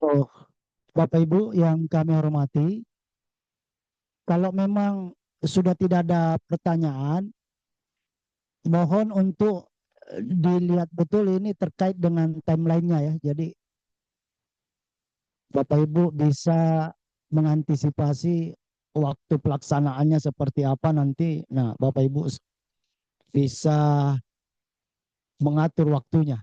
Oh, Bapak Ibu yang kami hormati, kalau memang sudah tidak ada pertanyaan, mohon untuk dilihat betul ini terkait dengan timelinenya ya. Jadi Bapak Ibu bisa mengantisipasi waktu pelaksanaannya seperti apa nanti. Nah, Bapak Ibu bisa mengatur waktunya.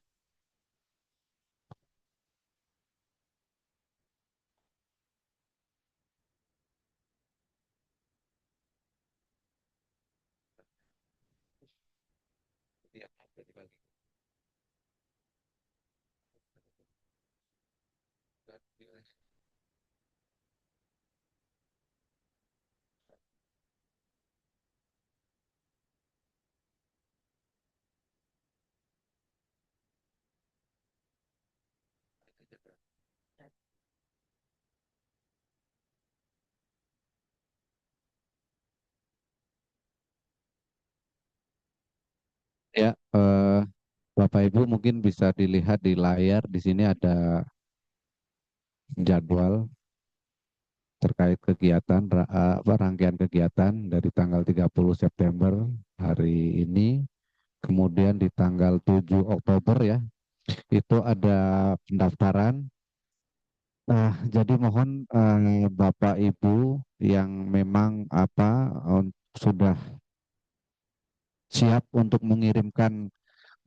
Ya, Bapak Ibu mungkin bisa dilihat di layar. Di sini ada jadwal terkait kegiatan rangkaian kegiatan dari tanggal 30 September hari ini, kemudian di tanggal 7 Oktober ya, itu ada pendaftaran. Nah, jadi mohon Bapak Ibu yang memang sudah siap untuk mengirimkan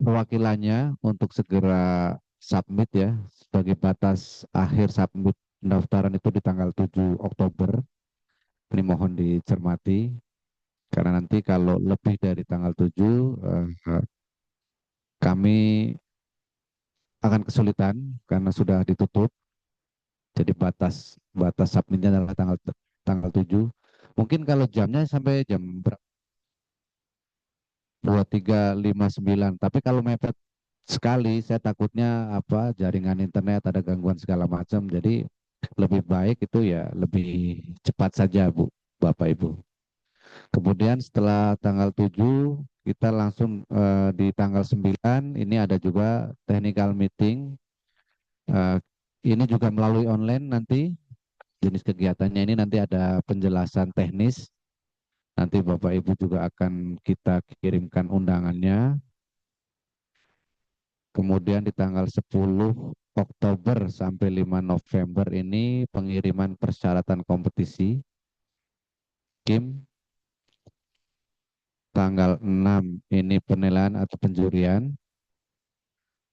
perwakilannya untuk segera submit ya, sebagai batas akhir submit pendaftaran itu di tanggal 7 Oktober. Ini mohon dicermati karena nanti kalau lebih dari tanggal 7 kami akan kesulitan karena sudah ditutup. Jadi batas batas submitnya adalah tanggal tanggal 7. Mungkin kalau jamnya sampai jam berapa? 23.59. Tapi kalau mepet sekali saya takutnya jaringan internet ada gangguan segala macam. Jadi lebih baik itu ya lebih cepat saja Bu, Bapak Ibu. Kemudian setelah tanggal 7 kita langsung di tanggal 9 ini ada juga technical meeting. Eh, ini juga melalui online nanti jenis kegiatannya ini nanti ada penjelasan teknis. Nanti Bapak Ibu juga akan kita kirimkan undangannya. Kemudian di tanggal 10 Oktober sampai 5 November ini pengiriman persyaratan kompetisi KIM. Tanggal 6 ini penilaian atau penjurian.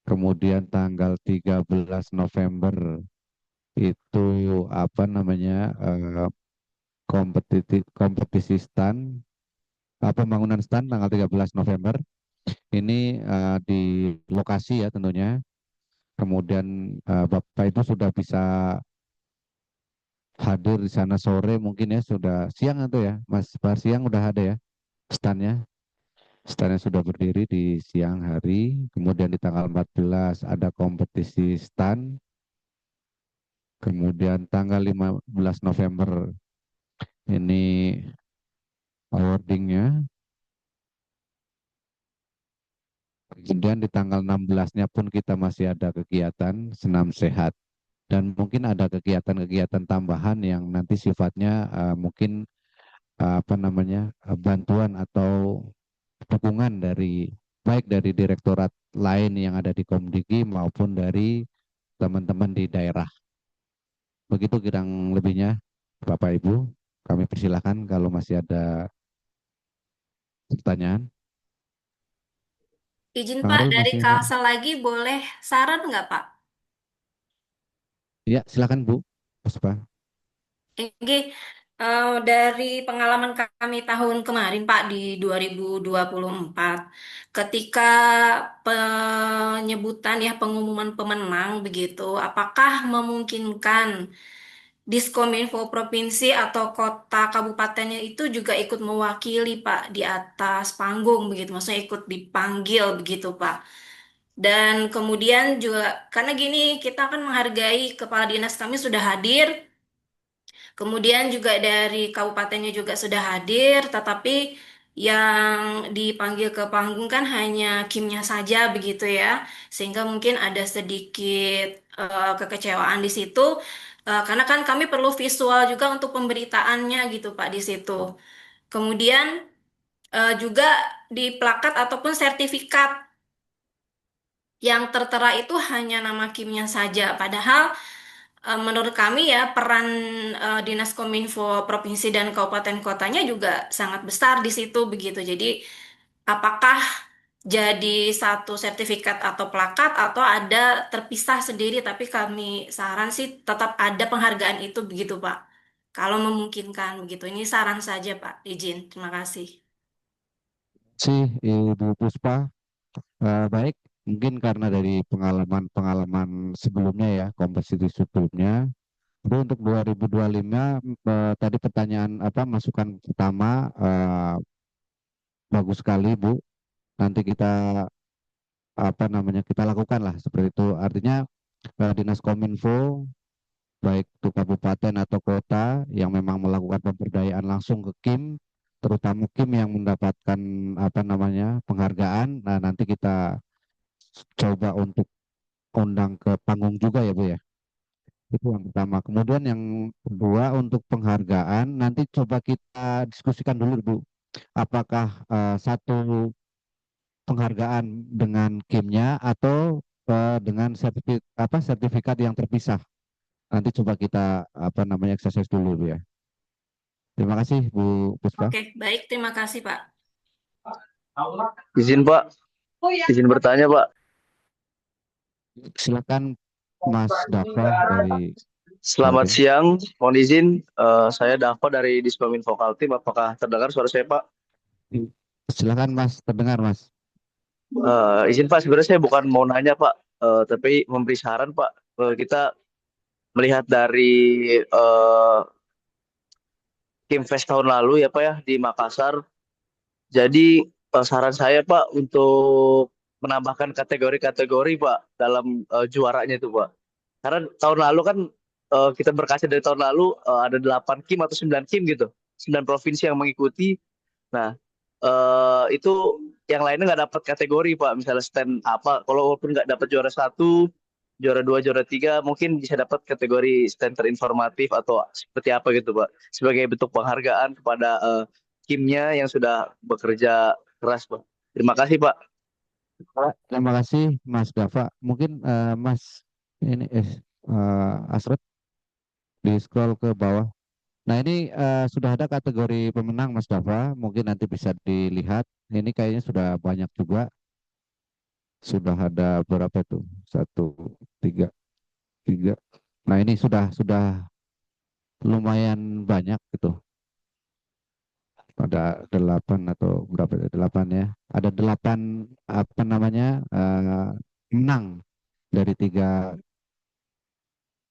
Kemudian tanggal 13 November itu kompetisi stand, pembangunan stand tanggal 13 November. Ini di lokasi ya tentunya. Kemudian Bapak itu sudah bisa hadir di sana sore mungkin ya, sudah siang atau ya Mas Bar, siang udah ada ya standnya. Standnya sudah berdiri di siang hari. Kemudian di tanggal 14 ada kompetisi stand. Kemudian tanggal 15 November ini awardingnya. Kemudian di tanggal 16-nya pun kita masih ada kegiatan senam sehat. Dan mungkin ada kegiatan-kegiatan tambahan yang nanti sifatnya mungkin bantuan atau dukungan dari baik dari direktorat lain yang ada di Komdigi maupun dari teman-teman di daerah. Begitu kurang lebihnya, Bapak Ibu. Kami persilahkan kalau masih ada pertanyaan. Izin Kang Pak, Rul dari masih ada? Kalsel lagi boleh saran nggak Pak? Ya, silakan Bu Puspa. Oke, dari pengalaman kami tahun kemarin Pak di 2024, ketika penyebutan ya pengumuman pemenang begitu, apakah memungkinkan Diskominfo provinsi atau kota kabupatennya itu juga ikut mewakili Pak di atas panggung begitu, maksudnya ikut dipanggil begitu Pak. Dan kemudian juga karena gini kita kan menghargai kepala dinas kami sudah hadir. Kemudian juga dari kabupatennya juga sudah hadir, tetapi yang dipanggil ke panggung kan hanya Kimnya saja begitu ya, sehingga mungkin ada sedikit kekecewaan di situ, karena kan kami perlu visual juga untuk pemberitaannya gitu Pak di situ. Kemudian juga di plakat ataupun sertifikat yang tertera itu hanya nama Kimnya saja, padahal menurut kami ya peran Dinas Kominfo provinsi dan kabupaten kotanya juga sangat besar di situ begitu. Jadi apakah jadi satu sertifikat atau plakat atau ada terpisah sendiri tapi kami saran sih tetap ada penghargaan itu begitu Pak. Kalau memungkinkan begitu. Ini saran saja Pak. Izin. Terima kasih. Ibu Puspa. Baik, mungkin karena dari pengalaman-pengalaman sebelumnya ya, kompetisi sebelumnya, itu untuk 2025 tadi pertanyaan masukan pertama bagus sekali Bu. Nanti kita kita lakukan lah seperti itu. Artinya Dinas Kominfo baik itu kabupaten atau kota yang memang melakukan pemberdayaan langsung ke Kim, terutama Kim yang mendapatkan penghargaan. Nah, nanti kita coba untuk undang ke panggung juga ya Bu ya. Itu yang pertama. Kemudian yang kedua untuk penghargaan nanti coba kita diskusikan dulu Bu. Apakah satu penghargaan dengan Kimnya atau dengan sertifikat yang terpisah. Nanti coba kita exercise dulu Bu ya. Terima kasih Bu Puspa. Oke, baik. Terima kasih Pak. Izin Pak, izin bertanya Pak. Silakan Mas Dava dari Selamat Kaltim. siang, mohon izin saya Dava dari Diskominfo Kaltim. Apakah terdengar suara saya Pak? Silakan Mas, terdengar Mas. Izin Pak, sebenarnya saya bukan mau nanya Pak, tapi memberi saran Pak. Kita melihat dari Kimfest tahun lalu ya Pak ya di Makassar. Jadi saran saya Pak untuk menambahkan kategori-kategori Pak dalam juaranya itu Pak. Karena tahun lalu kan kita berkaca dari tahun lalu ada 8 Kim atau 9 Kim gitu. 9 provinsi yang mengikuti. Nah, itu yang lainnya nggak dapat kategori Pak. Misalnya stand apa, kalau walaupun nggak dapat juara 1, juara 2, juara 3, mungkin bisa dapat kategori stand terinformatif atau seperti apa gitu Pak. Sebagai bentuk penghargaan kepada Kimnya yang sudah bekerja keras Pak. Terima kasih Pak. Terima kasih Mas Dava. Mungkin Mas ini Asrut di scroll ke bawah. Nah ini sudah ada kategori pemenang Mas Dava. Mungkin nanti bisa dilihat. Ini kayaknya sudah banyak juga. Sudah ada berapa tuh? 1, 3, 3. Nah ini sudah lumayan banyak gitu. Ada 8 atau berapa? 8 ya. Ada 8 menang dari 3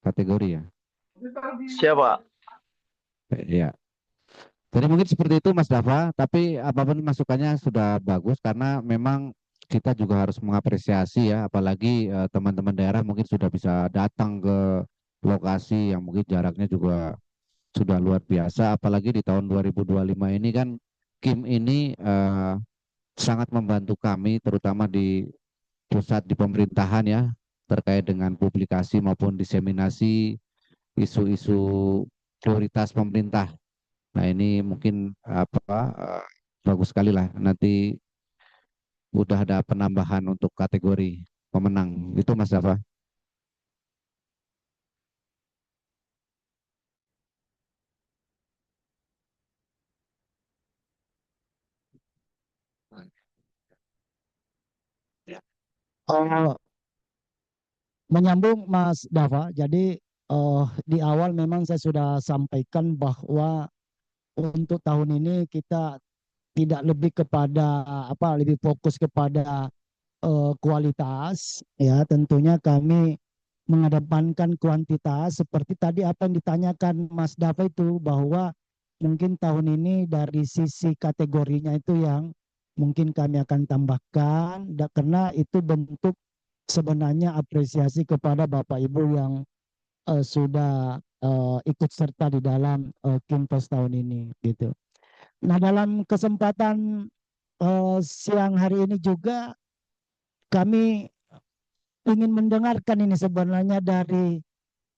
kategori ya. Siapa? Ya. Jadi mungkin seperti itu Mas Dava, tapi apapun masukannya sudah bagus karena memang kita juga harus mengapresiasi ya, apalagi teman-teman daerah mungkin sudah bisa datang ke lokasi yang mungkin jaraknya juga sudah luar biasa, apalagi di tahun 2025 ini kan Kim ini sangat membantu kami terutama di pusat di pemerintahan ya, terkait dengan publikasi maupun diseminasi isu-isu prioritas pemerintah. Nah, ini mungkin bagus sekali lah. Nanti udah ada penambahan untuk kategori pemenang. Itu Mas Dafa. Oh, menyambung Mas Dava, jadi di awal memang saya sudah sampaikan bahwa untuk tahun ini kita tidak lebih kepada lebih fokus kepada kualitas, ya tentunya kami mengedepankan kuantitas seperti tadi apa yang ditanyakan Mas Dava itu, bahwa mungkin tahun ini dari sisi kategorinya itu yang mungkin kami akan tambahkan, karena itu bentuk sebenarnya apresiasi kepada Bapak Ibu yang sudah ikut serta di dalam Kimfest tahun ini gitu. Nah, dalam kesempatan siang hari ini juga kami ingin mendengarkan ini sebenarnya dari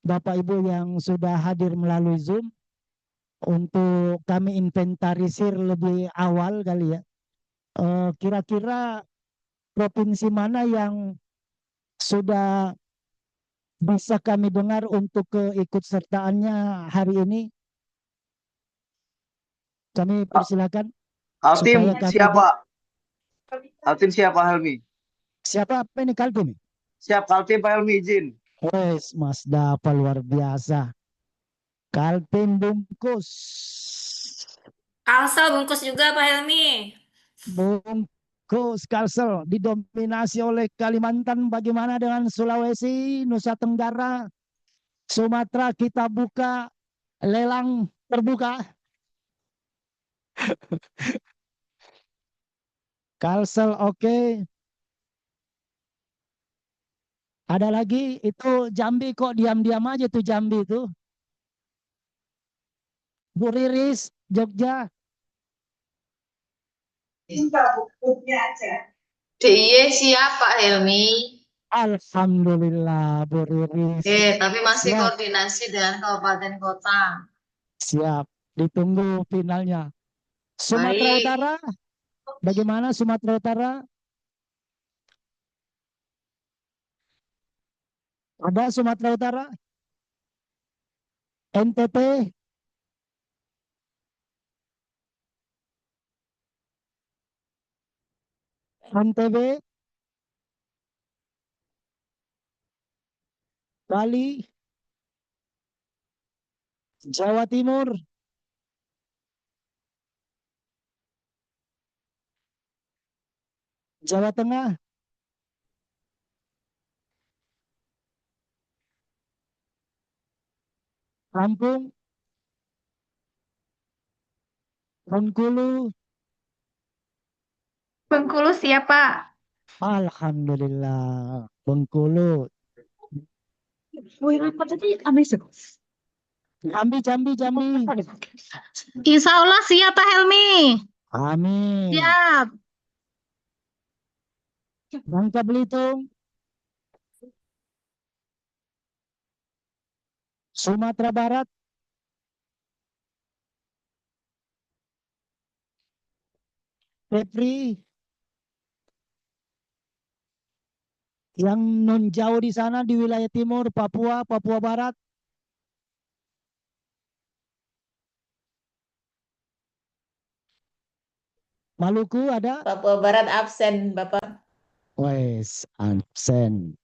Bapak Ibu yang sudah hadir melalui Zoom, untuk kami inventarisir lebih awal kali ya. Kira-kira provinsi mana yang sudah bisa kami dengar untuk keikutsertaannya hari ini? Kami persilakan Altim supaya kami siapa? Altim siapa Helmi? siapa apa ini Kaltim? Siap Altim Pak Helmi izin. Wes, Mas Dava luar biasa. Kaltim bungkus. Kalsel bungkus juga Pak Helmi. Bungkus Kalsel didominasi oleh Kalimantan. Bagaimana dengan Sulawesi, Nusa Tenggara, Sumatera? Kita buka lelang terbuka. Kalsel oke. Ada lagi itu Jambi, kok diam-diam aja tuh Jambi itu. Bu Riris, Jogja. DIY siap Pak Helmi. Alhamdulillah Bu Riris. Tapi masih Siap, koordinasi dengan kabupaten kota. siap. Ditunggu finalnya. Sumatera Baik. Utara, bagaimana Sumatera Utara? Ada Sumatera Utara? NTT? NTB? Bali? Jawa Timur? Jawa Tengah? Lampung? Bengkulu? Bengkulu siapa? Alhamdulillah. Bengkulu. Wih, apa tadi? Amis. Jambi, Jambi, Jambi. Insya Allah siap Pak Helmi. Amin. Siap. Bangka Belitung? Sumatera Barat? Kepri? Yang non jauh di sana di wilayah timur, Papua, Papua Barat? Maluku ada? Papua Barat absen Bapak. Wes, absen.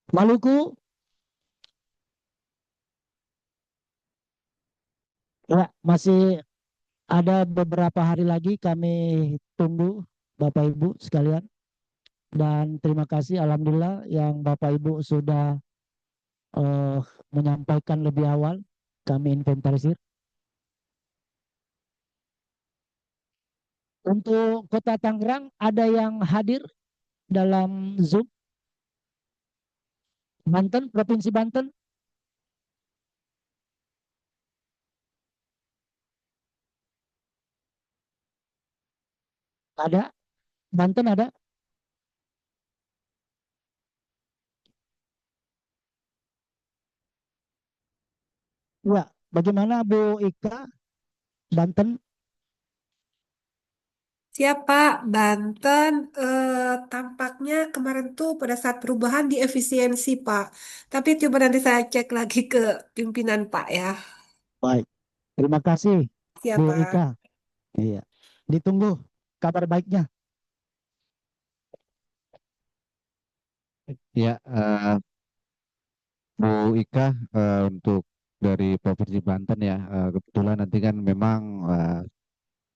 Maluku? Ya, masih ada beberapa hari lagi, kami tunggu Bapak Ibu sekalian. Dan terima kasih Alhamdulillah yang Bapak Ibu sudah eh, menyampaikan lebih awal, kami inventarisir. Untuk Kota Tangerang ada yang hadir dalam Zoom? Banten, Provinsi Banten? Ada? Banten ada? Ya, bagaimana Bu Ika, Banten? Siapa Banten tampaknya kemarin tuh pada saat perubahan di efisiensi Pak. Tapi coba nanti saya cek lagi ke pimpinan Pak ya. Baik, terima kasih Bu Siapa? Ika. Iya, ditunggu kabar baiknya. Ya, Bu Ika, untuk dari Provinsi Banten ya, kebetulan nanti kan memang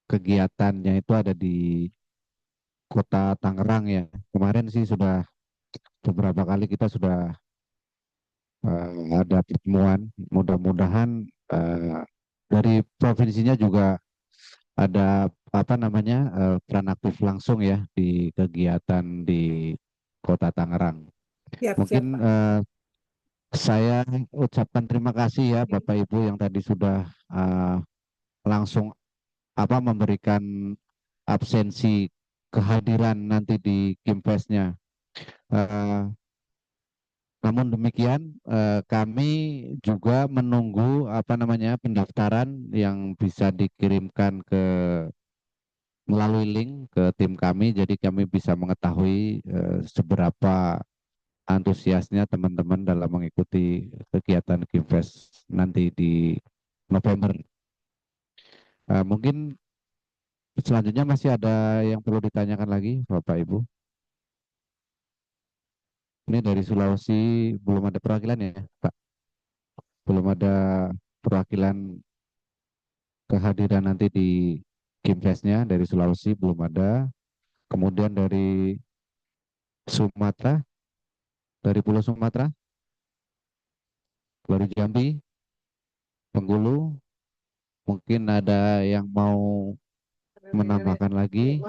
kegiatannya itu ada di Kota Tangerang ya. Kemarin sih sudah beberapa kali kita sudah ada pertemuan. Mudah-mudahan dari provinsinya juga ada apa namanya peran aktif langsung ya di kegiatan di Kota Tangerang. Siap, Mungkin siap Pak. saya ucapkan terima kasih ya Bapak Ibu yang tadi sudah langsung apa memberikan absensi kehadiran nanti di Kimfest-nya. Eh, Namun demikian, kami juga menunggu apa namanya pendaftaran yang bisa dikirimkan melalui link ke tim kami, jadi kami bisa mengetahui seberapa antusiasnya teman-teman dalam mengikuti kegiatan Kimfest nanti di November. Mungkin selanjutnya masih ada yang perlu ditanyakan lagi, Bapak Ibu. Ini dari Sulawesi belum ada perwakilan ya, Pak? Belum ada perwakilan kehadiran nanti di Kimfest-nya dari Sulawesi belum ada. Kemudian dari Sumatera, dari Pulau Sumatera, dari Jambi, Bengkulu, mungkin ada yang mau menambahkan lagi.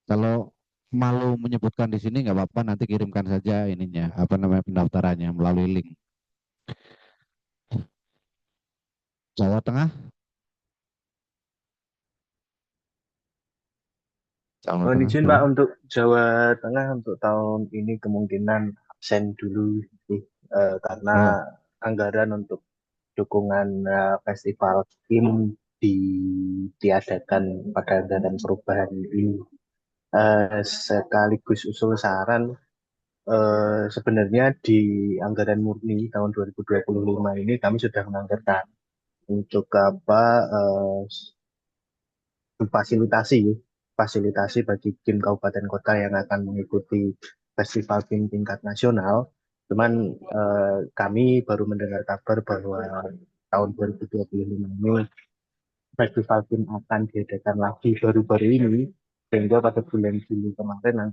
Kalau malu menyebutkan di sini nggak apa-apa, nanti kirimkan saja ininya, apa namanya pendaftarannya melalui link. Jawa Tengah, Jawa Mohon Tengah izin dulu. Pak untuk Jawa Tengah untuk tahun ini kemungkinan absen dulu sih, karena Oh, anggaran untuk dukungan festival tim ditiadakan pada anggaran perubahan ini. Sekaligus usul saran, sebenarnya di anggaran murni tahun 2025 ini kami sudah menganggarkan untuk apa fasilitasi fasilitasi bagi tim kabupaten kota yang akan mengikuti festival tim tingkat nasional. Cuman kami baru mendengar kabar bahwa tahun 2025 ini festival tim akan diadakan lagi baru-baru ini, sehingga pada bulan Juli kemarin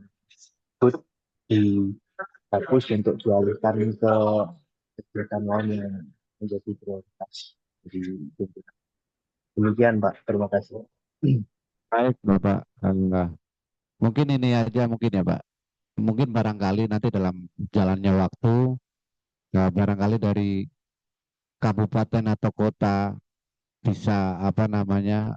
ikut dihapus untuk dialihkan ke kegiatan lain yang menjadi prioritas. Jadi demikian Pak, terima kasih. baik Bapak. Mungkin ini aja mungkin ya Pak. Mungkin barangkali nanti dalam jalannya waktu, barangkali dari kabupaten atau kota bisa apa namanya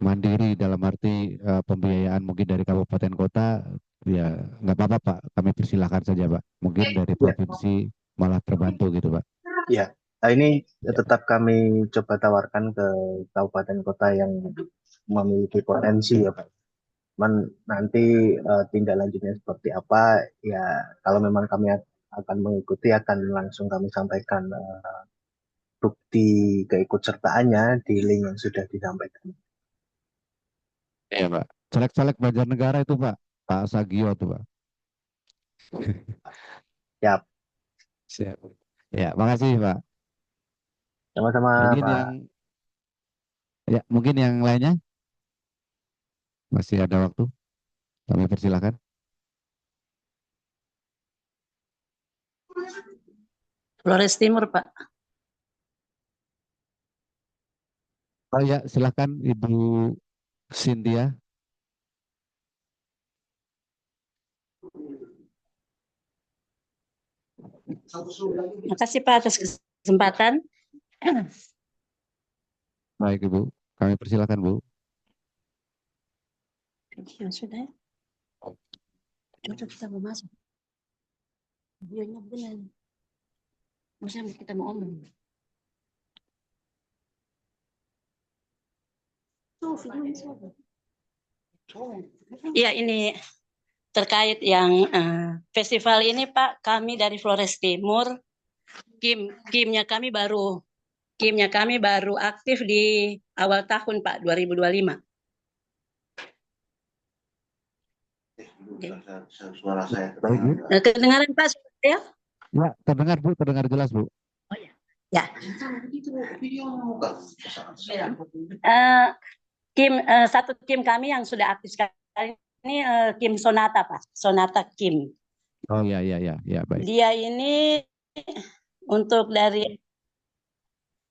mandiri dalam arti pembiayaan mungkin dari kabupaten kota, ya nggak apa-apa Pak, kami persilahkan saja Pak, mungkin dari Ya, provinsi malah terbantu gitu Pak. ya. Nah, ini Ya, tetap kami coba tawarkan ke kabupaten kota yang memiliki potensi ya Pak. Cuman nanti tindak lanjutnya seperti apa ya, kalau memang kami akan mengikuti akan langsung kami sampaikan bukti keikutsertaannya di link yang sudah disampaikan. iya Pak, caleg-caleg Banjarnegara itu Pak, Pak Sagio tuh Pak. Siap, Siap. Ya, makasih Pak. sama-sama Mungkin yang Pak. ya mungkin yang lainnya masih ada waktu, kami persilahkan. Flores Timur, Pak. Oh ya, silakan Ibu Cynthia. Makasih Pak atas kesempatan. Baik Ibu, kami persilakan Bu. Ya sudah ya. Udah kita mau masuk. Videonya benar. Maksudnya kita mau omong. Ya, ini terkait yang festival ini Pak, kami dari Flores Timur, kimnya kami baru aktif di awal tahun Pak 2025. Suara saya Baik, Bu. Kedengaran Pak suara saya? Ya, terdengar Bu, terdengar jelas Bu. Oh ya. Ya. Satu tim kami yang sudah aktif sekali ini Kim Sonata Pak, Sonata Kim. Oh ya, baik. Dia ini untuk dari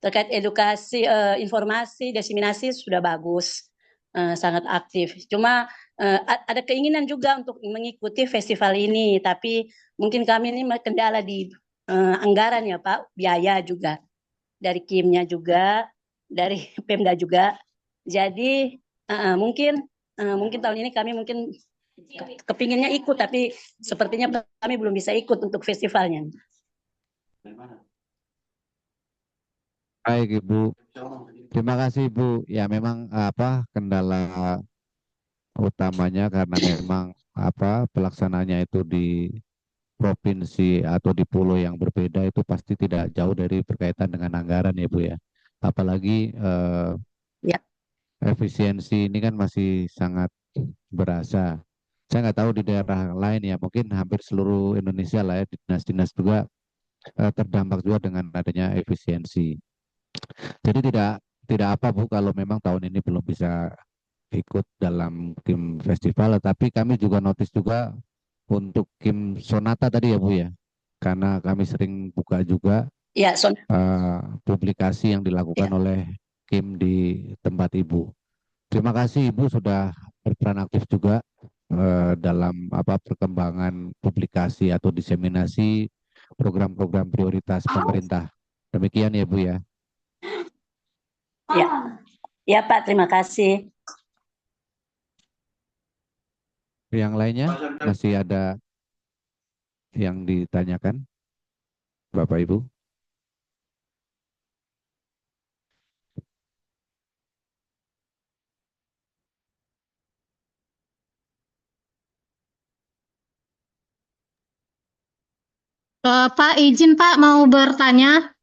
terkait edukasi, informasi, diseminasi sudah bagus, sangat aktif. Cuma ada keinginan juga untuk mengikuti festival ini, tapi mungkin kami ini kendala di anggaran ya Pak, biaya juga dari Kimnya juga, dari Pemda juga. Jadi mungkin tahun ini kami mungkin kepinginnya ikut, tapi sepertinya kami belum bisa ikut untuk festivalnya. Baik Ibu, terima kasih Ibu. Ya memang kendala utamanya karena memang pelaksananya itu di provinsi atau di pulau yang berbeda itu pasti tidak jauh dari berkaitan dengan anggaran ya Bu ya. Apalagi Ya. efisiensi ini kan masih sangat berasa. Saya nggak tahu di daerah lain ya, mungkin hampir seluruh Indonesia lah ya, di dinas-dinas juga terdampak juga dengan adanya efisiensi. Jadi tidak apa Bu kalau memang tahun ini belum bisa ikut dalam tim festival, tapi kami juga notice juga untuk Kim Sonata tadi ya Bu ya, karena kami sering buka juga Ya, publikasi yang dilakukan oleh Kim di tempat Ibu. Terima kasih Ibu sudah berperan aktif juga dalam perkembangan publikasi atau diseminasi program-program prioritas pemerintah. Demikian ya Bu ya. Ya, ya Pak, terima kasih. Yang lainnya masih ada yang ditanyakan, Bapak Ibu? Pak, izin Pak mau bertanya.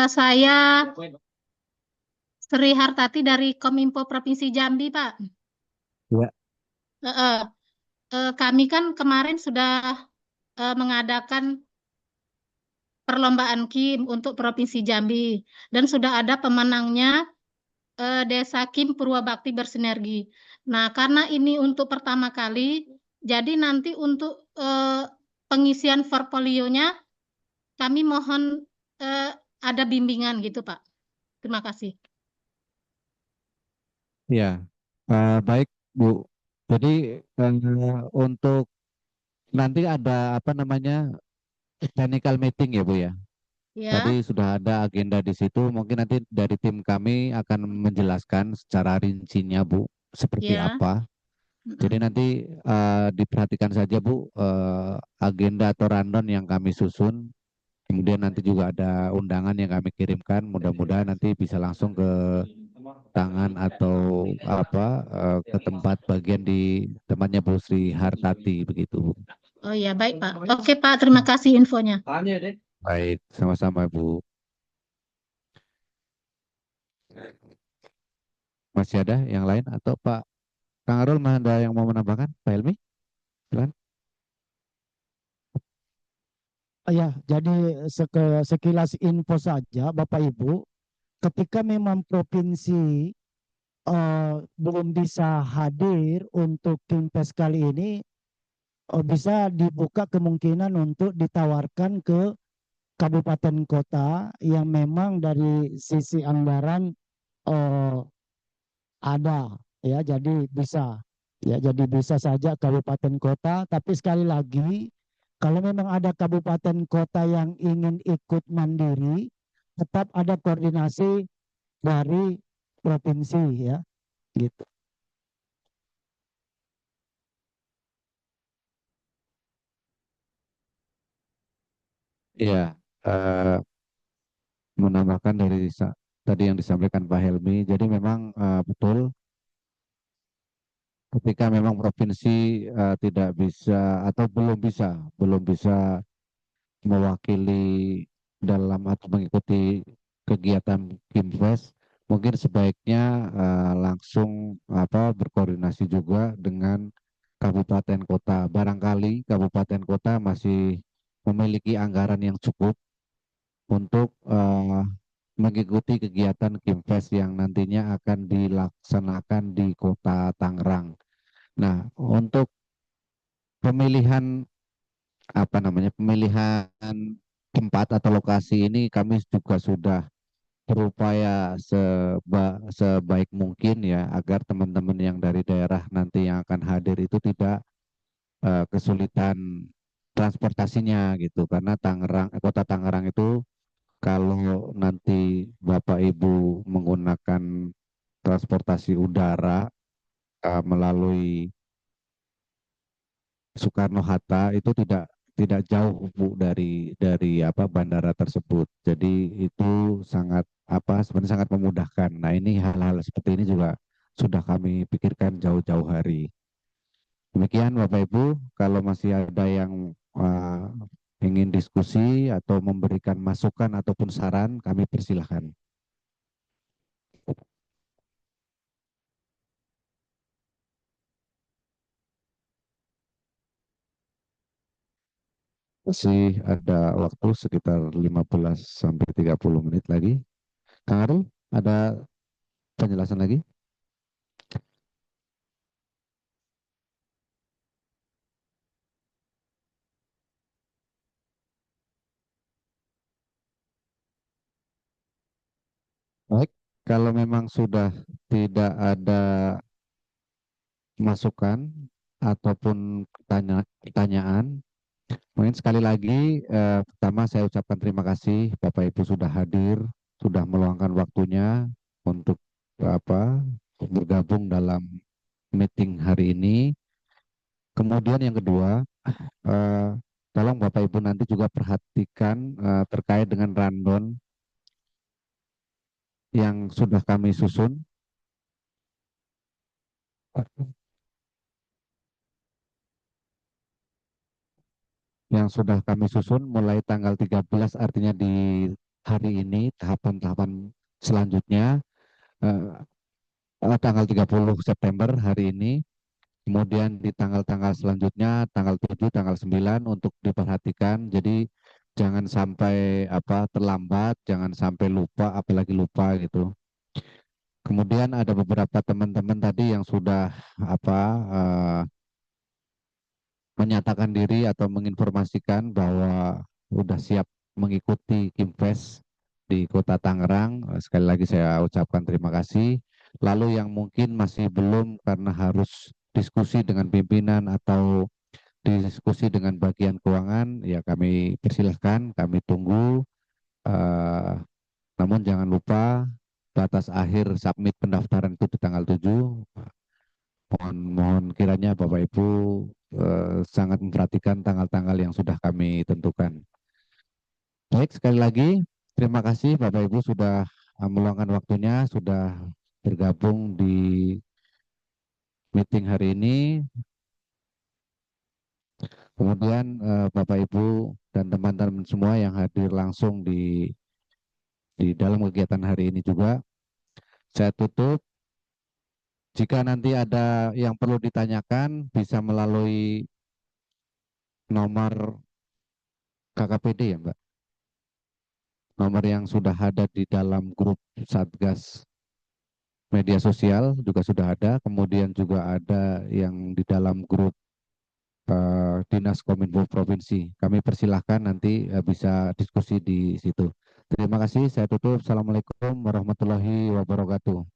Saya Sri Hartati dari Kominfo Provinsi Jambi, Pak. Ya. Kami kan kemarin sudah mengadakan perlombaan Kim untuk Provinsi Jambi dan sudah ada pemenangnya, Desa Kim Purwabakti Bersinergi. Nah, karena ini untuk pertama kali, jadi nanti untuk pengisian portfolionya kami mohon ada bimbingan gitu, Pak. Terima kasih. Ya, baik Bu. Jadi untuk nanti ada technical meeting ya Bu ya. Ya. Tadi sudah ada agenda di situ. Mungkin nanti dari tim kami akan menjelaskan secara rincinya Bu seperti Ya. apa. Jadi nanti diperhatikan saja Bu agenda atau rundown yang kami susun. Kemudian nanti juga ada undangan yang kami kirimkan. Mudah-mudahan nanti bisa langsung ke tangan atau ke tempat bagian di tempatnya Bu Sri Hartati begitu Bu. Oh ya, baik Pak. Oke Pak, terima kasih infonya. Baik, sama-sama Bu. Masih ada yang lain atau Pak Kang Arul ada yang mau menambahkan? Pak Helmi? Silakan. Ya, jadi sekilas info saja Bapak Ibu, ketika memang provinsi belum bisa hadir untuk Kimpes kali ini, bisa dibuka kemungkinan untuk ditawarkan ke kabupaten kota yang memang dari sisi anggaran ada ya, jadi bisa saja kabupaten kota, tapi sekali lagi kalau memang ada kabupaten kota yang ingin ikut mandiri, tetap ada koordinasi dari provinsi ya, gitu. Iya, eh, menambahkan dari tadi yang disampaikan Pak Helmi. Jadi memang betul ketika memang provinsi tidak bisa atau belum bisa mewakili dalam atau mengikuti kegiatan Kimfest, mungkin sebaiknya langsung berkoordinasi juga dengan kabupaten kota. Barangkali kabupaten kota masih memiliki anggaran yang cukup untuk mengikuti kegiatan Kimfest yang nantinya akan dilaksanakan di Kota Tangerang. Nah, untuk pemilihan pemilihan tempat atau lokasi ini kami juga sudah berupaya sebaik mungkin ya agar teman-teman yang dari daerah nanti yang akan hadir itu tidak kesulitan transportasinya gitu, karena Kota Tangerang itu kalau nanti Bapak Ibu menggunakan transportasi udara melalui Soekarno-Hatta itu tidak jauh Bu dari bandara tersebut. Jadi itu sebenarnya sangat memudahkan. Nah, ini hal-hal seperti ini juga sudah kami pikirkan jauh-jauh hari. Demikian Bapak Ibu, kalau masih ada yang ingin diskusi atau memberikan masukan ataupun saran, kami persilahkan. Masih ada waktu sekitar 15 sampai 30 menit lagi. Kang Arul, ada penjelasan lagi? Baik, kalau memang sudah tidak ada masukan ataupun pertanyaan, mungkin sekali lagi pertama saya ucapkan terima kasih Bapak Ibu sudah hadir, sudah meluangkan waktunya untuk bergabung dalam meeting hari ini. Kemudian yang kedua, tolong Bapak Ibu nanti juga perhatikan terkait dengan rundown yang sudah kami susun. Mulai tanggal 13, artinya di hari ini tahapan-tahapan selanjutnya tanggal 30 September hari ini, kemudian di tanggal-tanggal selanjutnya tanggal 7, tanggal 9 untuk diperhatikan. Jadi jangan sampai terlambat, jangan sampai lupa, apalagi lupa gitu. Kemudian ada beberapa teman-teman tadi yang sudah menyatakan diri atau menginformasikan bahwa sudah siap mengikuti Kimfest di Kota Tangerang. Sekali lagi saya ucapkan terima kasih. Lalu yang mungkin masih belum karena harus diskusi dengan pimpinan atau diskusi dengan bagian keuangan, ya kami persilahkan, kami tunggu. Namun jangan lupa batas akhir submit pendaftaran itu di tanggal 7. Mohon kiranya Bapak Ibu sangat memperhatikan tanggal-tanggal yang sudah kami tentukan. Baik, sekali lagi terima kasih Bapak Ibu sudah meluangkan waktunya, sudah bergabung di meeting hari ini. Kemudian Bapak Ibu dan teman-teman semua yang hadir langsung di dalam kegiatan hari ini juga, saya tutup. Jika nanti ada yang perlu ditanyakan, bisa melalui nomor KKPD ya Mbak. Nomor yang sudah ada di dalam grup Satgas media sosial juga sudah ada. Kemudian juga ada yang di dalam grup Dinas Kominfo Provinsi. Kami persilahkan nanti bisa diskusi di situ. Terima kasih, saya tutup. Assalamualaikum warahmatullahi wabarakatuh.